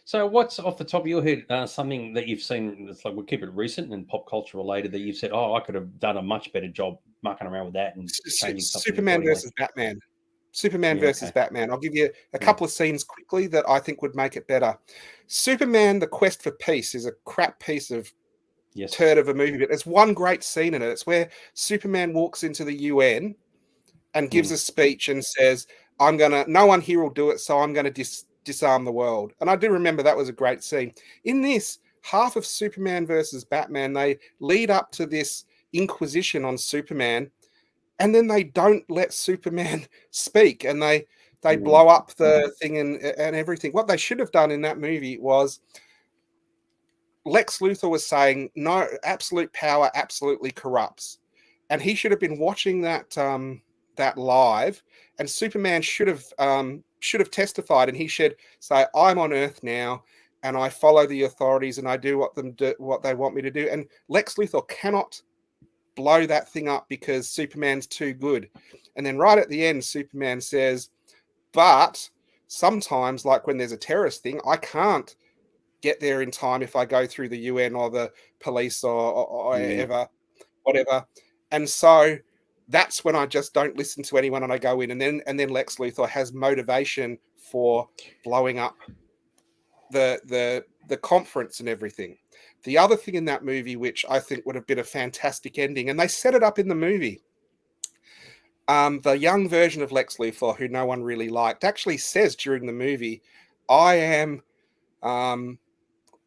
So what's off the top of your head, something that you've seen that's like, we'll keep it recent and pop culture related, that you've said, oh, I could have done a much better job mucking around with that and changing something? Superman versus Batman. Superman Yeah, versus okay. Batman. I'll give you a couple of scenes quickly that I think would make it better. Superman: The Quest for Peace is a crap piece of Yes. turd of a movie, but there's one great scene in it. It's where Superman walks into the UN and gives a speech and says, no one here will do it, so I'm going to disarm the world. And I do remember that was a great scene. In this, half of Superman versus Batman, they lead up to this inquisition on Superman, and then they don't let Superman speak, and they blow up the thing and everything. What they should have done in that movie was Lex Luthor was saying, no, absolute power absolutely corrupts. And he should have been watching that that live, and Superman should have testified, and he should say, I'm on Earth now, and I follow the authorities, and I do what they want me to do. And Lex Luthor cannot blow that thing up because Superman's too good. And then right at the end, Superman says, but sometimes, like when there's a terrorist thing, I can't get there in time if I go through the UN or the police or whatever. And so that's when I just don't listen to anyone and I go in, and then Lex Luthor has motivation for blowing up the conference and everything. The other thing in that movie, which I think would have been a fantastic ending, and they set it up in the movie. The young version of Lex Luthor, who no one really liked, actually says during the movie,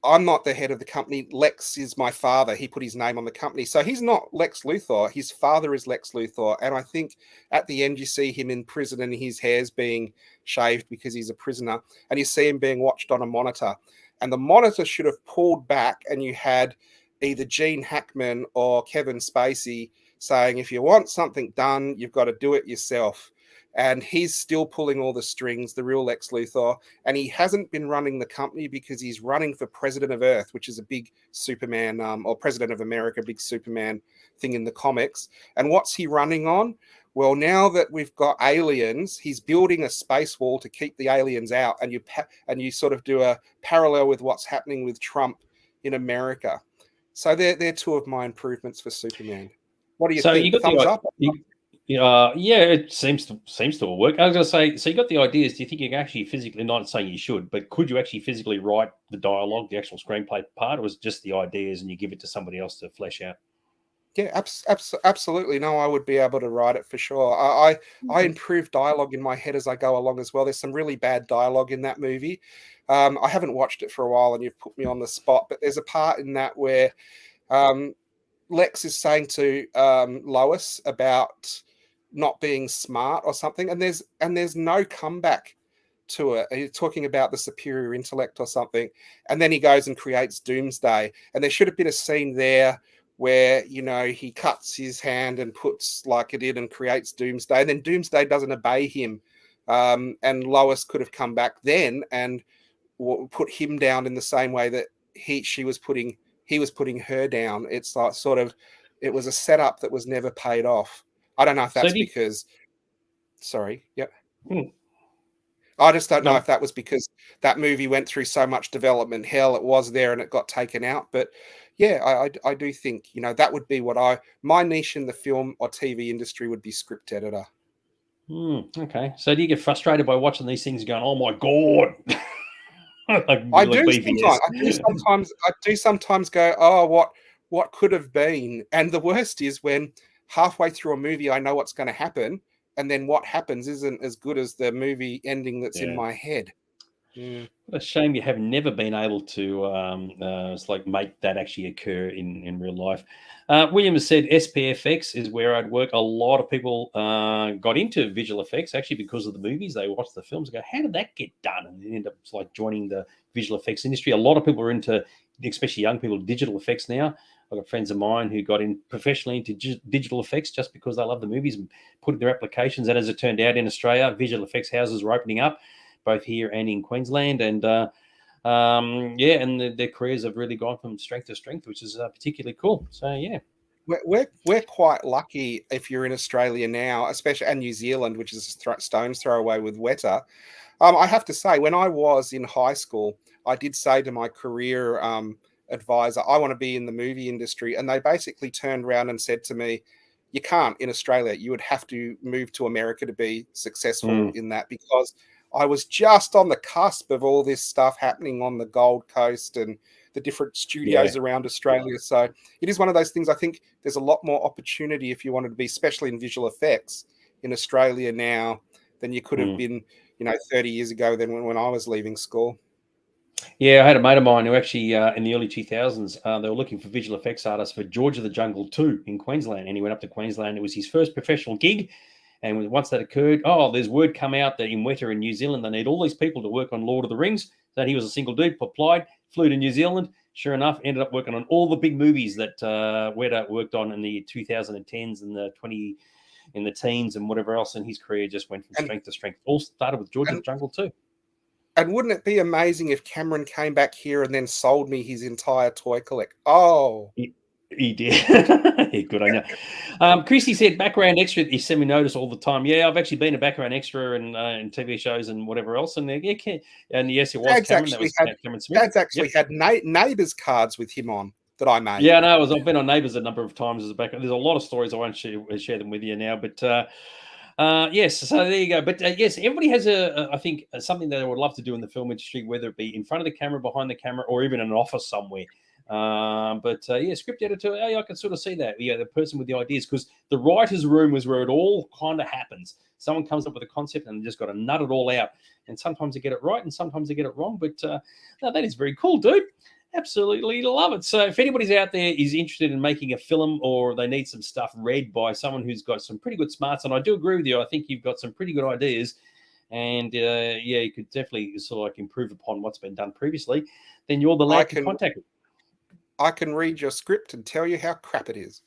I'm not the head of the company. Lex is my father. He put his name on the company. So he's not Lex Luthor. His father is Lex Luthor. And I think at the end, you see him in prison and his hair's being shaved because he's a prisoner. And you see him being watched on a monitor. And the monitor should have pulled back, and you had either Gene Hackman or Kevin Spacey saying, if you want something done, you've got to do it yourself. And he's still pulling all the strings, the real Lex Luthor. And he hasn't been running the company because he's running for President of Earth, which is a big Superman, or President of America, big Superman thing in the comics. And what's he running on? Well, now that we've got aliens, he's building a space wall to keep the aliens out. And you sort of do a parallel with what's happening with Trump in America. So they're two of my improvements for Superman. What do you think? You got Thumbs up? yeah, it seems to work. I was going to say, so you got the ideas. Do you think you can actually physically, not saying you should, but could you actually physically write the dialogue, the actual screenplay part, or was it just the ideas and you give it to somebody else to flesh out? Yeah, absolutely. No, I would be able to write it for sure. I improve dialogue in my head as I go along as well. There's some really bad dialogue in that movie. I haven't watched it for a while, and you've put me on the spot, but there's a part in that where Lex is saying to Lois about not being smart or something, and there's no comeback to it. He's talking about the superior intellect or something, and then he goes and creates Doomsday. And there should have been a scene there where, he cuts his hand and puts like it in and creates Doomsday, and then Doomsday doesn't obey him, and Lois could have come back then and put him down in the same way that he was putting her down. It's like it was a setup that was never paid off. I don't know if that's because. Sorry. Yep. I just don't know if that was because that movie went through so much development hell. It was there and it got taken out. But yeah, I do think, that would be my niche in the film or TV industry would be script editor. Okay. So do you get frustrated by watching these things going, oh my God? I do sometimes go, oh, what could have been? And the worst is when halfway through a movie, I know what's going to happen, and then what happens isn't as good as the movie ending that's in my head. What a shame you have never been able to make that actually occur in real life. William has said SPFX is where I'd work. A lot of people got into visual effects actually because of the movies. They watch the films and go, how did that get done? And they end up joining the visual effects industry. A lot of people are into, especially young people, digital effects now. I've got friends of mine who got in professionally into digital effects just because they love the movies and put their applications. And as it turned out in Australia, visual effects houses were opening up, both here and in Queensland. And their careers have really gone from strength to strength, which is particularly cool. So, yeah. We're quite lucky if you're in Australia now, especially, and New Zealand, which is a stone's throw away with Weta. I have to say, when I was in high school, I did say to my career advisor, I want to be in the movie industry. And they basically turned around and said to me, You can't in Australia. You would have to move to America to be successful in that, because I was just on the cusp of all this stuff happening on the Gold Coast and the different studios around Australia. So it is one of those things. I think there's a lot more opportunity if you wanted to be, especially in visual effects, in Australia now than you could have been, 30 years ago than when I was leaving school. Yeah, I had a mate of mine who actually, in the early 2000s, they were looking for visual effects artists for George of the Jungle 2 in Queensland. And he went up to Queensland. It was his first professional gig. And once that occurred, there's word come out that in Weta in New Zealand, they need all these people to work on Lord of the Rings. So he was a single dude, applied, flew to New Zealand. Sure enough, ended up working on all the big movies that Weta worked on in the 2010s and in the teens and whatever else. And his career just went from strength to strength. All started with George of the Jungle 2. And wouldn't it be amazing if Cameron came back here and then sold me his entire toy collect? Oh, he did. Yeah, good, I know. Christy said background extra is semi-notice all the time. Yeah, I've actually been a background extra in TV shows and whatever else. And and yes, it was Dad's Cameron. That was Cameron Smith. Dad's actually had Neighbours cards with him on that I made. Yeah, no, I've been on Neighbours a number of times as a background. There's a lot of stories I won't share them with you now, but. Yes, so there you go. But yes, everybody has I think something that they would love to do in the film industry, whether it be in front of the camera, behind the camera, or even in an office somewhere. Script editor, I can sort of see that. Yeah, the person with the ideas, because the writer's room is where it all kind of happens. Someone comes up with a concept and they just got to nut it all out. And sometimes they get it right and sometimes they get it wrong. But no, that is very cool, dude. Absolutely love it. So if anybody's out there is interested in making a film, or they need some stuff read by someone who's got some pretty good smarts, and I do agree with you, I think you've got some pretty good ideas, and you could definitely sort of like improve upon what's been done previously, then you're the lad to contact me. I can read your script and tell you how crap it is.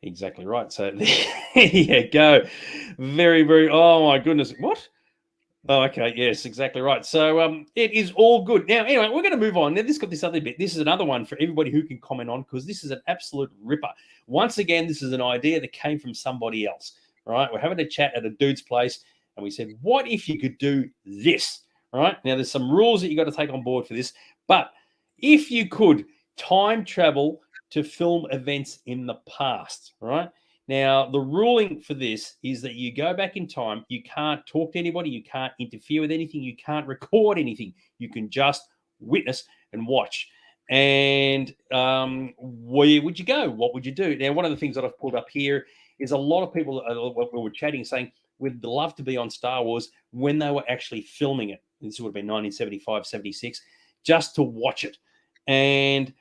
Exactly right. So there you go. Very, very, oh my goodness. What? Oh, okay. Yes, exactly right. So it is all good. Now, anyway, we're going to move on. Now, this got this other bit. This is another one for everybody who can comment on, because this is an absolute ripper. Once again, this is an idea that came from somebody else, right? We're having a chat at a dude's place, and we said, what if you could do this, right? Now, there's some rules that you got to take on board for this, but if you could time travel to film events in the past, right? Now, the ruling for this is that you go back in time. You can't talk to anybody. You can't interfere with anything. You can't record anything. You can just witness and watch. And where would you go? What would you do? Now, one of the things that I've pulled up here is a lot of people, we were chatting, saying we'd love to be on Star Wars when they were actually filming it. This would have been 1975, 76, just to watch it. And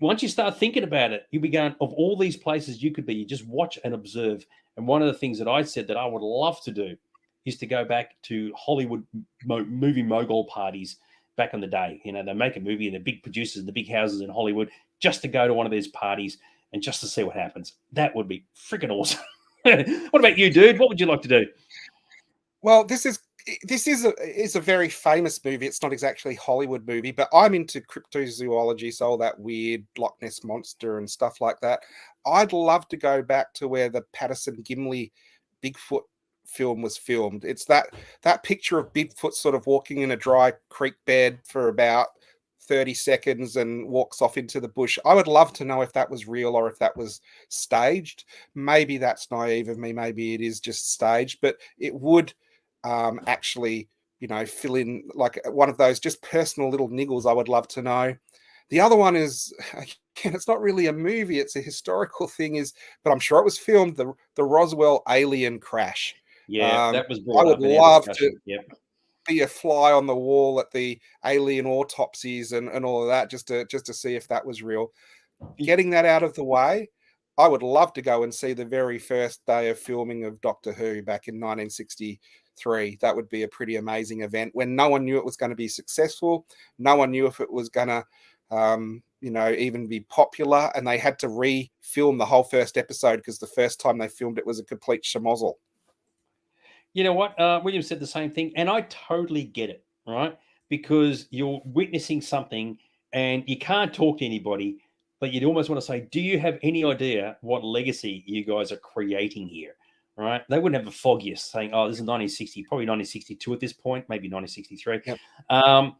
once you start thinking about it, you'll be going, of all these places you could be, you just watch and observe. And one of the things that I said that I would love to do is to go back to Hollywood movie mogul parties back in the day. You know, they make a movie and the big producers, the big houses in Hollywood, just to go to one of these parties and just to see what happens. That would be freaking awesome. What about you, dude? What would you like to do? Well, this is a very famous movie. It's not exactly a Hollywood movie, but I'm into cryptozoology, so all that weird Loch Ness monster and stuff like that. I'd love to go back to where the Patterson Gimli Bigfoot film was filmed. It's that picture of Bigfoot sort of walking in a dry creek bed for about 30 seconds and walks off into the bush. I would love to know if that was real or if that was staged. Maybe that's naive of me. Maybe it is just staged, but it would actually, fill in like one of those just personal little niggles I would love to know. The other one is, again, it's not really a movie, it's a historical thing, but I'm sure it was filmed, the Roswell alien crash. Yeah, that was brought I up would in our love discussion. to Yep. be a fly on the wall at the alien autopsies and all of that, just to see if that was real. Getting that out of the way, I would love to go and see the very first day of filming of Doctor Who back in 1963. That would be a pretty amazing event when no one knew it was going to be successful. No one knew if it was going to, even be popular. And they had to re-film the whole first episode because the first time they filmed it was a complete schmozzle. You know what? William said the same thing. And I totally get it, right? Because you're witnessing something and you can't talk to anybody, but you'd almost want to say, do you have any idea what legacy you guys are creating here? Right? They wouldn't have the foggiest saying, oh, this is 1960, probably 1962 at this point, maybe 1963. Yep.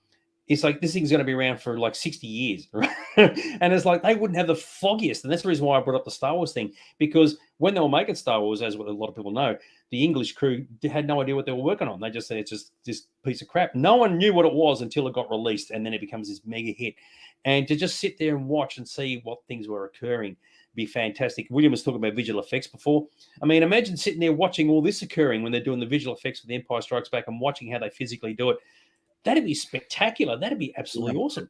it's like this thing's going to be around for like 60 years, right? And it's like they wouldn't have the foggiest. And that's the reason why I brought up the Star Wars thing, because when they were making Star Wars, as what a lot of people know, the English crew had no idea what they were working on. They just said it's just this piece of crap. No one knew what it was until it got released, and then it becomes this mega hit. And to just sit there and watch and see what things were occurring be fantastic. William was talking about visual effects before. I mean, imagine sitting there watching all this occurring when they're doing the visual effects for The Empire Strikes Back and watching how they physically do it. That'd be spectacular. That'd be absolutely awesome.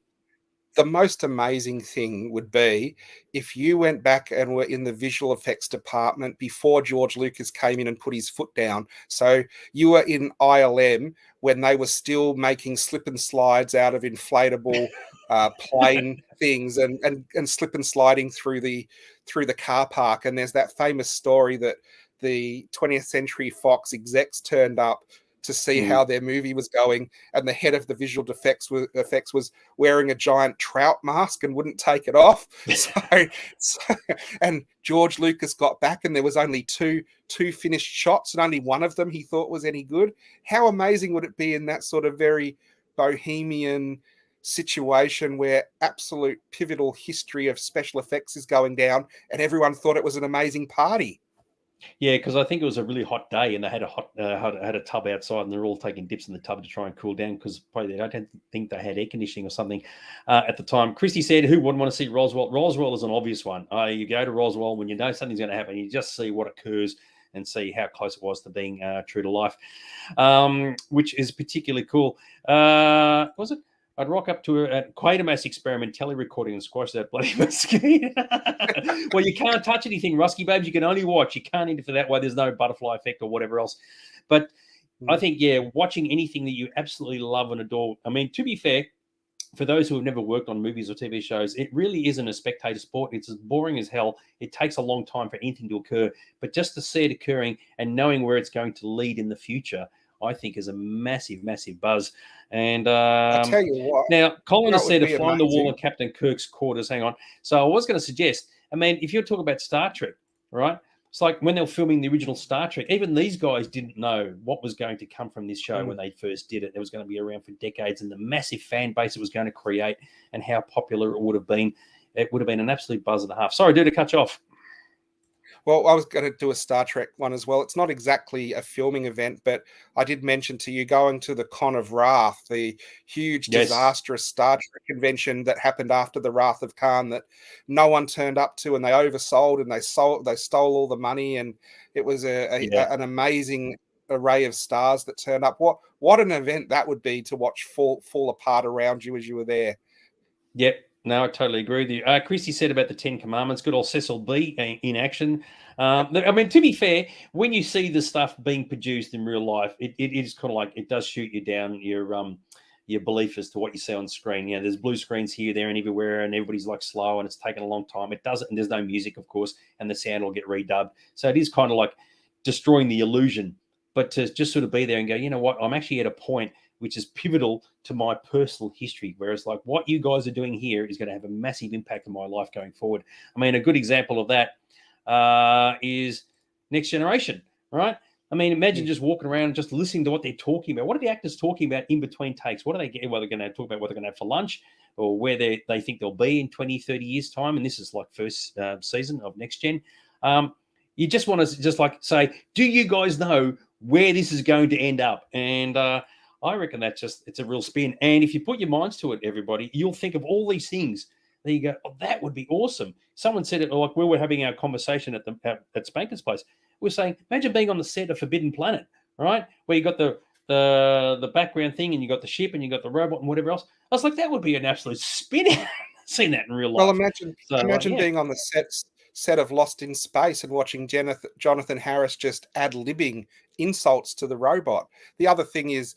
The most amazing thing would be if you went back and were in the visual effects department before George Lucas came in and put his foot down. So you were in ILM when they were still making slip and slides out of inflatable plane things and slip and sliding through the car park. And there's that famous story that the 20th Century Fox execs turned up to see how their movie was going, and the head of the visual effects was wearing a giant trout mask and wouldn't take it off. And George Lucas got back, and there was only two finished shots, and only one of them he thought was any good. How amazing would it be in that sort of very bohemian situation where absolute pivotal history of special effects is going down, and everyone thought it was an amazing party? Yeah, because I think it was a really hot day, and they had a tub outside, and they're all taking dips in the tub to try and cool down, because probably I don't think they had air conditioning or something at the time. Christy said, "Who wouldn't want to see Roswell?" Roswell is an obvious one. You go to Roswell when you know something's going to happen. You just see what occurs and see how close it was to being true to life, which is particularly cool. Was it? I'd rock up to a Quatermass experiment, telerecording, and squash that bloody mosquito. Well, you can't touch anything, Rusky Babes. You can only watch. You can't interfere that way. There's no butterfly effect or whatever else. But I think, watching anything that you absolutely love and adore. I mean, to be fair, for those who have never worked on movies or TV shows, it really isn't a spectator sport. It's as boring as hell. It takes a long time for anything to occur. But just to see it occurring and knowing where it's going to lead in the future, I think is a massive, massive buzz. And I tell you what, now Colin has said to find amazing. the wall in Captain Kirk's quarters. Hang on. So I was going to suggest, I mean, if you're talking about Star Trek, right? It's like when they were filming the original Star Trek, even these guys didn't know what was going to come from this show when they first did it. It was going to be around for decades, and the massive fan base it was going to create and how popular it would have been. It would have been an absolute buzz and a half. Sorry, dude, to cut you off. Well, I was going to do a Star Trek one as well. It's not exactly a filming event, but I did mention to you going to the Con of Wrath, the huge, disastrous Star Trek convention that happened after the Wrath of Khan that no one turned up to, and they oversold and they stole all the money, and it was an amazing array of stars that turned up. What an event that would be to watch fall apart around you as you were there. Yep. No, I totally agree with you. Christy said about the 10 Commandments, good old Cecil B in action. I mean, to be fair, when you see the stuff being produced in real life, it is kind of like it does shoot you down your belief as to what you see on screen. You know, there's blue screens here, there, and everywhere, and everybody's like slow, and it's taken a long time. It doesn't, and there's no music, of course, and the sound will get redubbed. So it is kind of like destroying the illusion. But to just sort of be there and go, you know what, I'm actually at a point which is pivotal to my personal history. Whereas like what you guys are doing here is going to have a massive impact on my life going forward. I mean, a good example of that is Next Generation, right? I mean, imagine just walking around and just listening to what they're talking about. What are the actors talking about in between takes? What are they getting? Well, they're going to talk about what they're going to have for lunch or where they think they'll be in 20, 30 years' time. And this is like first season of Next Gen. You just want to just like say, do you guys know where this is going to end up? And I reckon it's a real spin. And if you put your minds to it, everybody, you'll think of all these things. There you go. Oh, that would be awesome. Someone said it like we were having our conversation at Spanker's place. We're saying, imagine being on the set of Forbidden Planet, right? Where you got the background thing and you got the ship and you got the robot and whatever else. I was like, that would be an absolute spin. Seen that in real life. Well, imagine being on the set of Lost in Space and watching Jonathan Harris just ad-libbing insults to the robot. The other thing is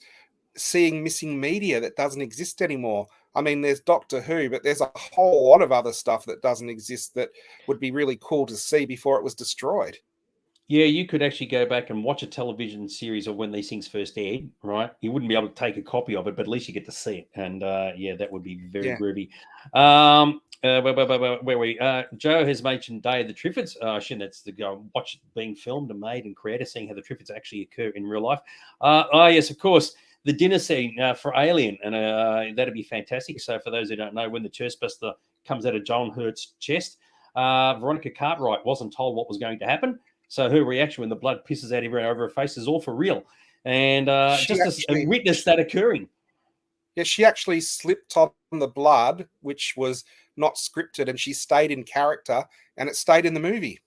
seeing missing media that doesn't exist anymore. I mean, there's Doctor Who, but there's a whole lot of other stuff that doesn't exist that would be really cool to see before it was destroyed. Yeah, you could actually go back and watch a television series of when these things first aired, right? You wouldn't be able to take a copy of it, but at least you get to see it. And that would be very groovy. Where we Joe has mentioned Day of the Triffids. That's the watch it being filmed and made and created, seeing how the Triffids actually occur in real life. Yes, of course. the dinner scene for Alien, and that'd be fantastic. So for those who don't know, when the chestbuster comes out of John Hurt's chest, Veronica Cartwright wasn't told what was going to happen, so her reaction when the blood pisses out everywhere over her face is all for real, and just to witness that occurring. Yeah, she actually slipped on the blood, which was not scripted, and she stayed in character, and it stayed in the movie.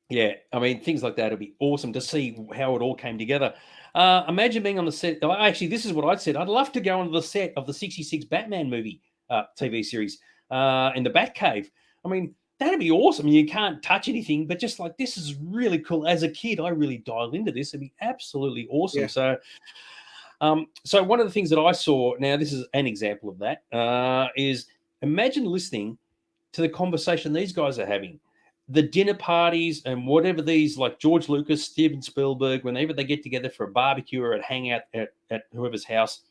Yeah, I mean, things like that would be awesome to see how it all came together. Imagine being on the set. Actually, this is what I'd said. I'd love to go onto the set of the 66 Batman movie TV series in the Batcave. I mean, that'd be awesome. You can't touch anything, but just like, this is really cool. As a kid, I really dialed into this. It'd be absolutely awesome. Yeah. So one of the things that I saw, now this is an example of that, is imagine listening to the conversation these guys are having. The dinner parties and whatever these, like George Lucas, Steven Spielberg, whenever they get together for a barbecue or a hangout at whoever's house,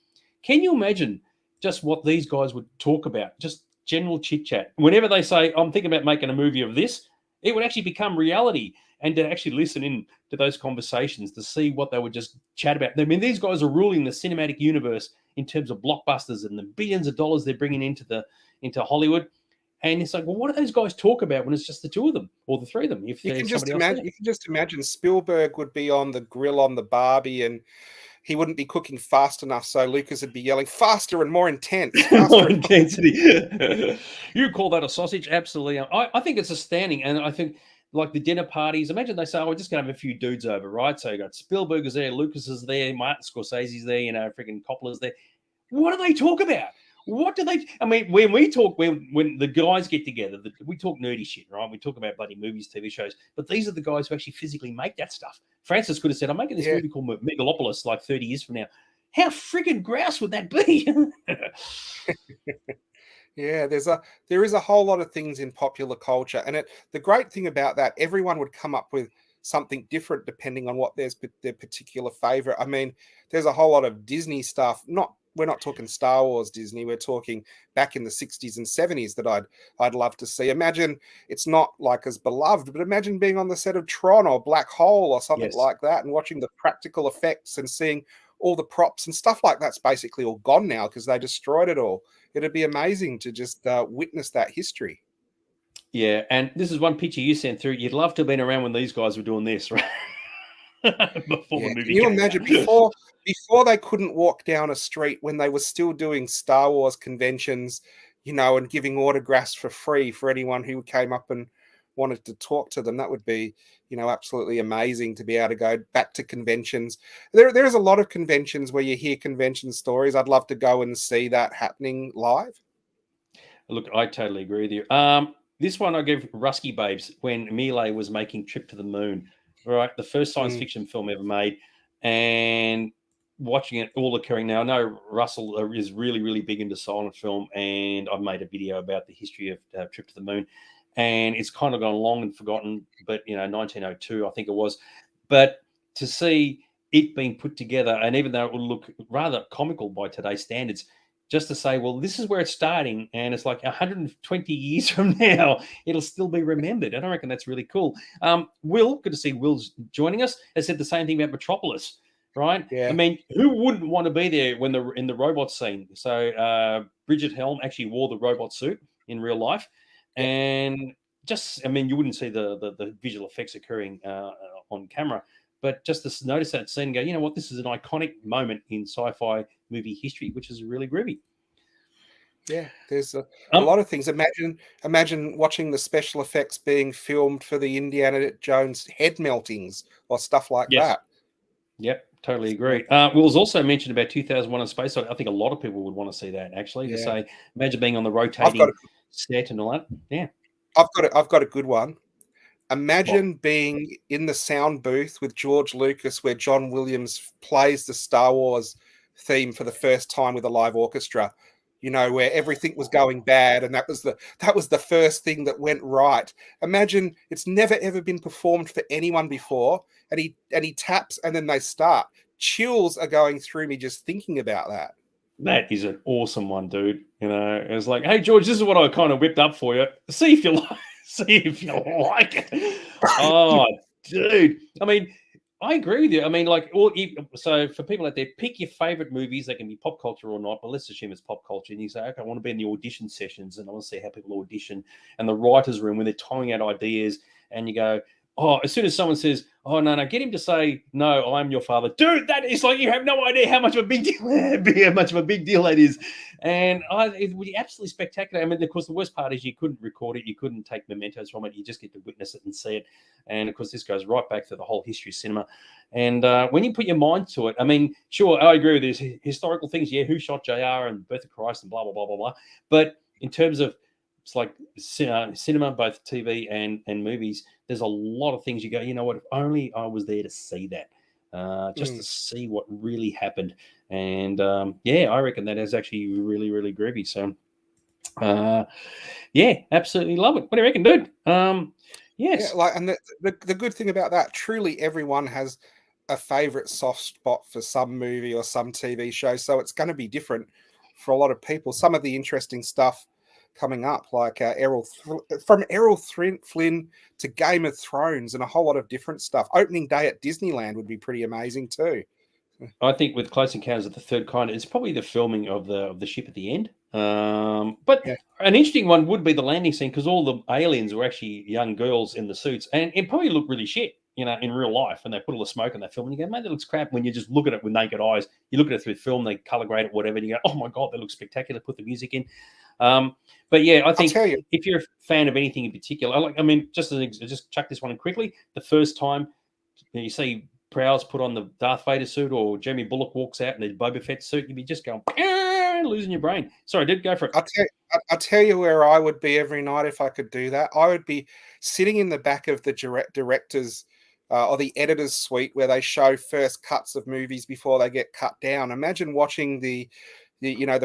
can you imagine just what these guys would talk about? Just general chit chat. Whenever they say, I'm thinking about making a movie of this, it would actually become reality. And to actually listen in to those conversations to see what they would just chat about. I mean, these guys are ruling the cinematic universe in terms of blockbusters and the billions of dollars they're bringing into Hollywood. And it's like, well, what do those guys talk about when it's just the two of them or the three of them? If you can just imagine Spielberg would be on the grill on the Barbie, and he wouldn't be cooking fast enough, so Lucas would be yelling faster and more intense. More intensity. You call that a sausage? Absolutely. I think it's astounding, and I think like the dinner parties. Imagine they say, "Oh, we're just going to have a few dudes over, right?" So you got Spielberg is there, Lucas is there, Martin Scorsese's there, freaking Coppola's there. What do they talk about? What do they? I mean, when we talk, when the guys get together, we talk nerdy shit, right? We talk about bloody movies, TV shows, but these are the guys who actually physically make that stuff. Francis could have said, "I'm making this movie called Megalopolis like 30 years from now." How freaking grouse would that be? Yeah, there is a whole lot of things in popular culture, and the great thing about that, everyone would come up with something different depending on what their particular favorite. I mean, there's a whole lot of Disney stuff. We're not talking Star Wars Disney. We're talking back in the 60s and 70s that I'd love to see. Imagine it's not like as beloved, but imagine being on the set of Tron or Black Hole or something like that and watching the practical effects and seeing all the props and stuff like that's basically all gone now because they destroyed it all. It'd be amazing to just witness that history. Yeah, and this is one picture you sent through. You'd love to have been around when these guys were doing this, right? Before the movie. Can you imagine before they couldn't walk down a street, when they were still doing Star Wars conventions, and giving autographs for free for anyone who came up and wanted to talk to them? That would be, absolutely amazing to be able to go back to conventions. There's a lot of conventions where you hear convention stories. I'd love to go and see that happening live. Look, I totally agree with you. This one I give Rusky Babes when Millet was making Trip to the Moon, right? The first science fiction film ever made, and watching it all occurring now. I know Russell is really, really big into silent film, and I've made a video about the history of Trip to the Moon, and it's kind of gone long and forgotten, but 1902, I think it was. But to see it being put together, and even though it would look rather comical by today's standards, just to say, well, this is where it's starting, and it's like 120 years from now, it'll still be remembered. And I reckon that's really cool. Will, good to see Will's joining us, has said the same thing about Metropolis, right? Yeah. I mean, who wouldn't want to be there when in the robot scene? So Bridget Helm actually wore the robot suit in real life. Yeah. And just, I mean, you wouldn't see the visual effects occurring on camera, but just to notice that scene and go, you know what, this is an iconic moment in sci-fi movie history, which is really groovy. Yeah, there's a lot of things. Imagine watching the special effects being filmed for the Indiana Jones head meltings or stuff like that. Yep, totally agree. Will's also mentioned about 2001: A Space Odyssey. I think a lot of people would want to see that, actually. To say, imagine being on the rotating set and all that. Yeah, I've got a good one. Imagine being in the sound booth with George Lucas, where John Williams plays the Star Wars theme for the first time with a live orchestra. Where everything was going bad, and that was the first thing that went right. Imagine it's never ever been performed for anyone before, and he taps, and then they start. Chills are going through me just thinking about that. That is an awesome one, dude. It's like, hey George, this is what I kind of whipped up for you. See if you like it. Oh, dude. I mean, I agree with you. I mean, like, so for people out there, pick your favorite movies. They can be pop culture or not, but let's assume it's pop culture. And you say, okay, I want to be in the audition sessions and I want to see how people audition. And the writer's room when they're throwing out ideas, and you go, oh, as soon as someone says, oh, no, get him to say, no, I'm your father. Dude, that is like, you have no idea how much of a big deal, that is. And it would be absolutely spectacular. I mean, of course, the worst part is you couldn't record it. You couldn't take mementos from it. You just get to witness it and see it. And, of course, this goes right back to the whole history of cinema. And when you put your mind to it, I mean, sure, I agree with this. Historical things, yeah, who shot JR and Birth of Christ and blah, blah, blah, blah, blah. But in terms of, it's like cinema, both TV and movies, there's a lot of things you go, you know what, if only I was there to see that, just to see what really happened. And I reckon that is actually really, really groovy. So, absolutely love it. What do you reckon, dude? Yes. Yeah, like, and the good thing about that, truly everyone has a favorite soft spot for some movie or some TV show. So it's going to be different for a lot of people. Some of the interesting stuff coming up, like from Errol Flynn to Game of Thrones and a whole lot of different stuff. Opening day at Disneyland would be pretty amazing too. I think with Close Encounters of the Third Kind, it's probably the filming of the ship at the end. But an interesting one would be the landing scene, because all the aliens were actually young girls in the suits, and it probably looked really shit, in real life. And they put all the smoke in that film, and you go, man, that looks crap. When you just look at it with naked eyes, you look at it through film, they color grade it, whatever, and you go, oh my god, that looks spectacular. Put the music in. But yeah, I think if you're a fan of anything in particular, just chuck this one in quickly. The first time you see Prowse put on the Darth Vader suit, or Jeremy Bullock walks out in the Boba Fett suit, you'd be just going, losing your brain. Sorry, dude, go for it. I'll tell you where I would be every night if I could do that. I would be sitting in the back of the director's or the editor's suite, where they show first cuts of movies before they get cut down. Imagine watching the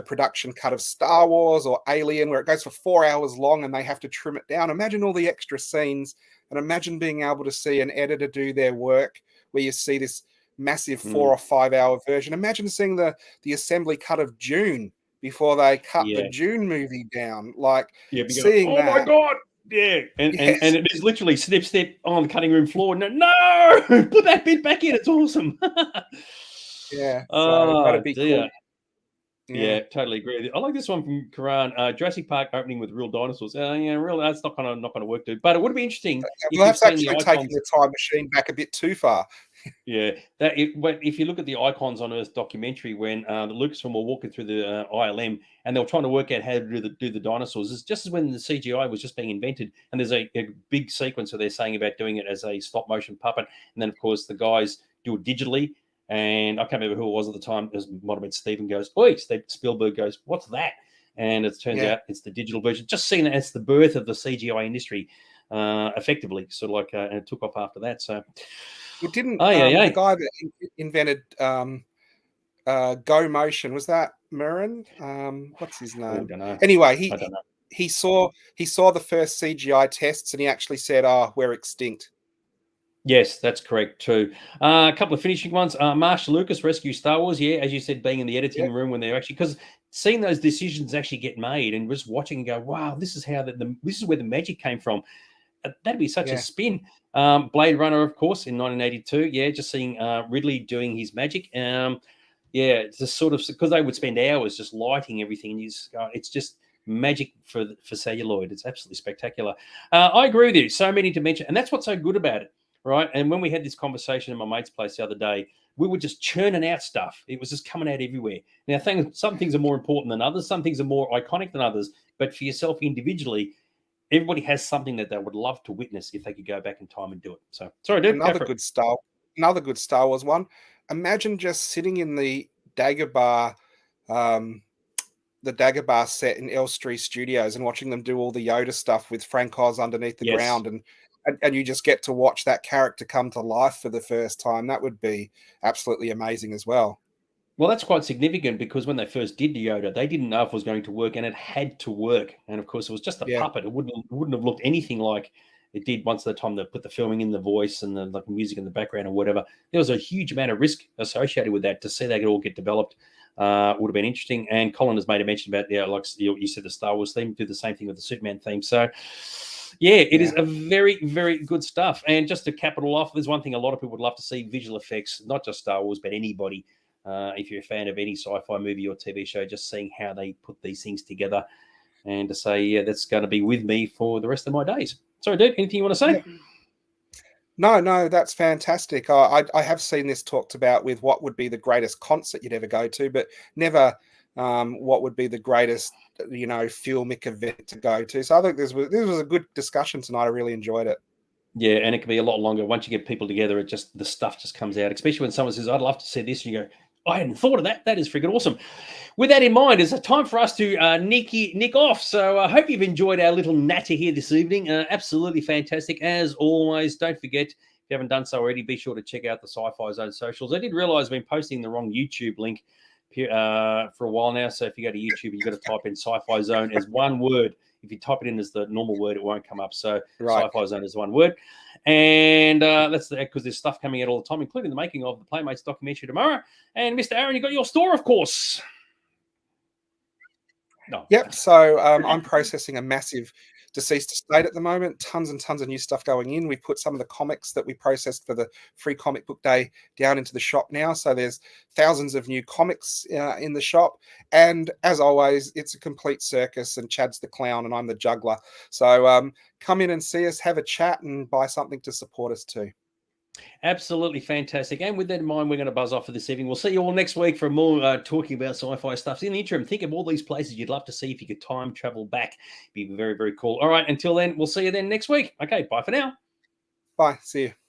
production cut of Star Wars or Alien, where it goes for 4 hours long and they have to trim it down. Imagine all the extra scenes, and imagine being able to see an editor do their work, where you see this massive 4 or 5 hour version. Imagine seeing the assembly cut of Dune before they cut the Dune movie down. Like, seeing that. Oh my god! Yeah, and it is literally snip on the cutting room floor. No, put that bit back in. It's awesome. Yeah, so that'd be cool. Yeah, totally agree. I like this one from Karan. Jurassic Park opening with real dinosaurs. That's not gonna work, dude. But it would be interesting. Well, that's actually taking the time machine back a bit too far. Yeah, if you look at the Icons on Earth documentary, when the Lucasfilm were walking through the ILM and they were trying to work out how to do the dinosaurs, it's just as when the CGI was just being invented. And there's a big sequence where they're saying about doing it as a stop motion puppet, and then of course the guys do it digitally. And I can't remember who it was at the time. It might have been Steven goes, oi, Spielberg goes, what's that? And it turns out it's the digital version. Just seen it as the birth of the CGI industry, effectively. Sort of like, and it took off after that. So, it didn't. The guy that invented Go Motion, was that Murren? What's his name? I don't know. Anyway, he saw the first CGI tests, and he actually said, "Oh, we're extinct." Yes, that's correct too. A couple of finishing ones. Marshall Lucas rescue Star Wars. Yeah, as you said, being in the editing room when they're actually, because seeing those decisions actually get made and just watching and go, wow, this is how this is where the magic came from. That'd be such a spin. Blade Runner, of course, in 1982. Yeah, just seeing Ridley doing his magic. It's just sort of, because they would spend hours just lighting everything, and it's just magic for celluloid. It's absolutely spectacular. I agree with you. So many to mention, and that's what's so good about it. Right. And when we had this conversation in my mate's place the other day, we were just churning out stuff. It was just coming out everywhere. Now, some things are more important than others. Some things are more iconic than others. But for yourself individually, everybody has something that they would love to witness if they could go back in time and do it. So, sorry, dude. Another good Star Wars one. Imagine just sitting in the Dagobah set in Elstree Studios and watching them do all the Yoda stuff with Frank Oz underneath the ground, and you just get to watch that character come to life for the first time. That would be absolutely amazing as well. Well, that's quite significant, because when they first did the Yoda, they didn't know if it was going to work, and it had to work. And of course, it was just a puppet. It wouldn't have looked anything like it did once the time they put the filming in, the voice and the music in the background or whatever. There was a huge amount of risk associated with that. To see that all get developed would have been interesting. And Colin has made a mention about like you said, the Star Wars theme. Do the same thing with the Superman theme. So Yeah, it is Yeah. a very, very good stuff. And just to cap it all off, there's one thing a lot of people would love to see: visual effects, not just Star Wars, but anybody. If you're a fan of any sci-fi movie or TV show, just seeing how they put these things together, and to say, yeah, that's going to be with me for the rest of my days. Sorry, dude, anything you want to say? Yeah. No, that's fantastic. I have seen this talked about with what would be the greatest concert you'd ever go to, but never what would be the greatest, filmic event to go to. So I think this was a good discussion tonight. I really enjoyed it. Yeah, and it can be a lot longer. Once you get people together, the stuff just comes out, especially when someone says, I'd love to see this. And you go, I hadn't thought of that. That is freaking awesome. With that in mind, it's a time for us to nick off. So I hope you've enjoyed our little natter here this evening. Absolutely fantastic. As always, don't forget, if you haven't done so already, be sure to check out the Sci-Fi Zone socials. I did realize I've been posting the wrong YouTube link for a while now. So if you go to YouTube, you've got to type in Sci-Fi Zone as one word. If you type it in as the normal word, it won't come up. So Right. Sci-Fi Zone is one word. And that's because there's stuff coming out all the time, including the making of the Playmates documentary tomorrow. And Mr. Aaron, you got your store, of course. No. Yep. So I'm processing a massive deceased estate at the moment. Tons and tons of new stuff going in. We put some of the comics that we processed for the free comic book day down into the shop now. So there's thousands of new comics in the shop. And as always, it's a complete circus. And Chad's the clown and I'm the juggler. So come in and see us, have a chat, and buy something to support us too. Absolutely fantastic. And with that in mind, we're going to buzz off for this evening. We'll see you all next week for more talking about sci-fi stuff. In the interim, think of all these places you'd love to see if you could time travel back. Be very, very cool. All right. Until then, we'll see you then next week. Okay. Bye for now. Bye. See you.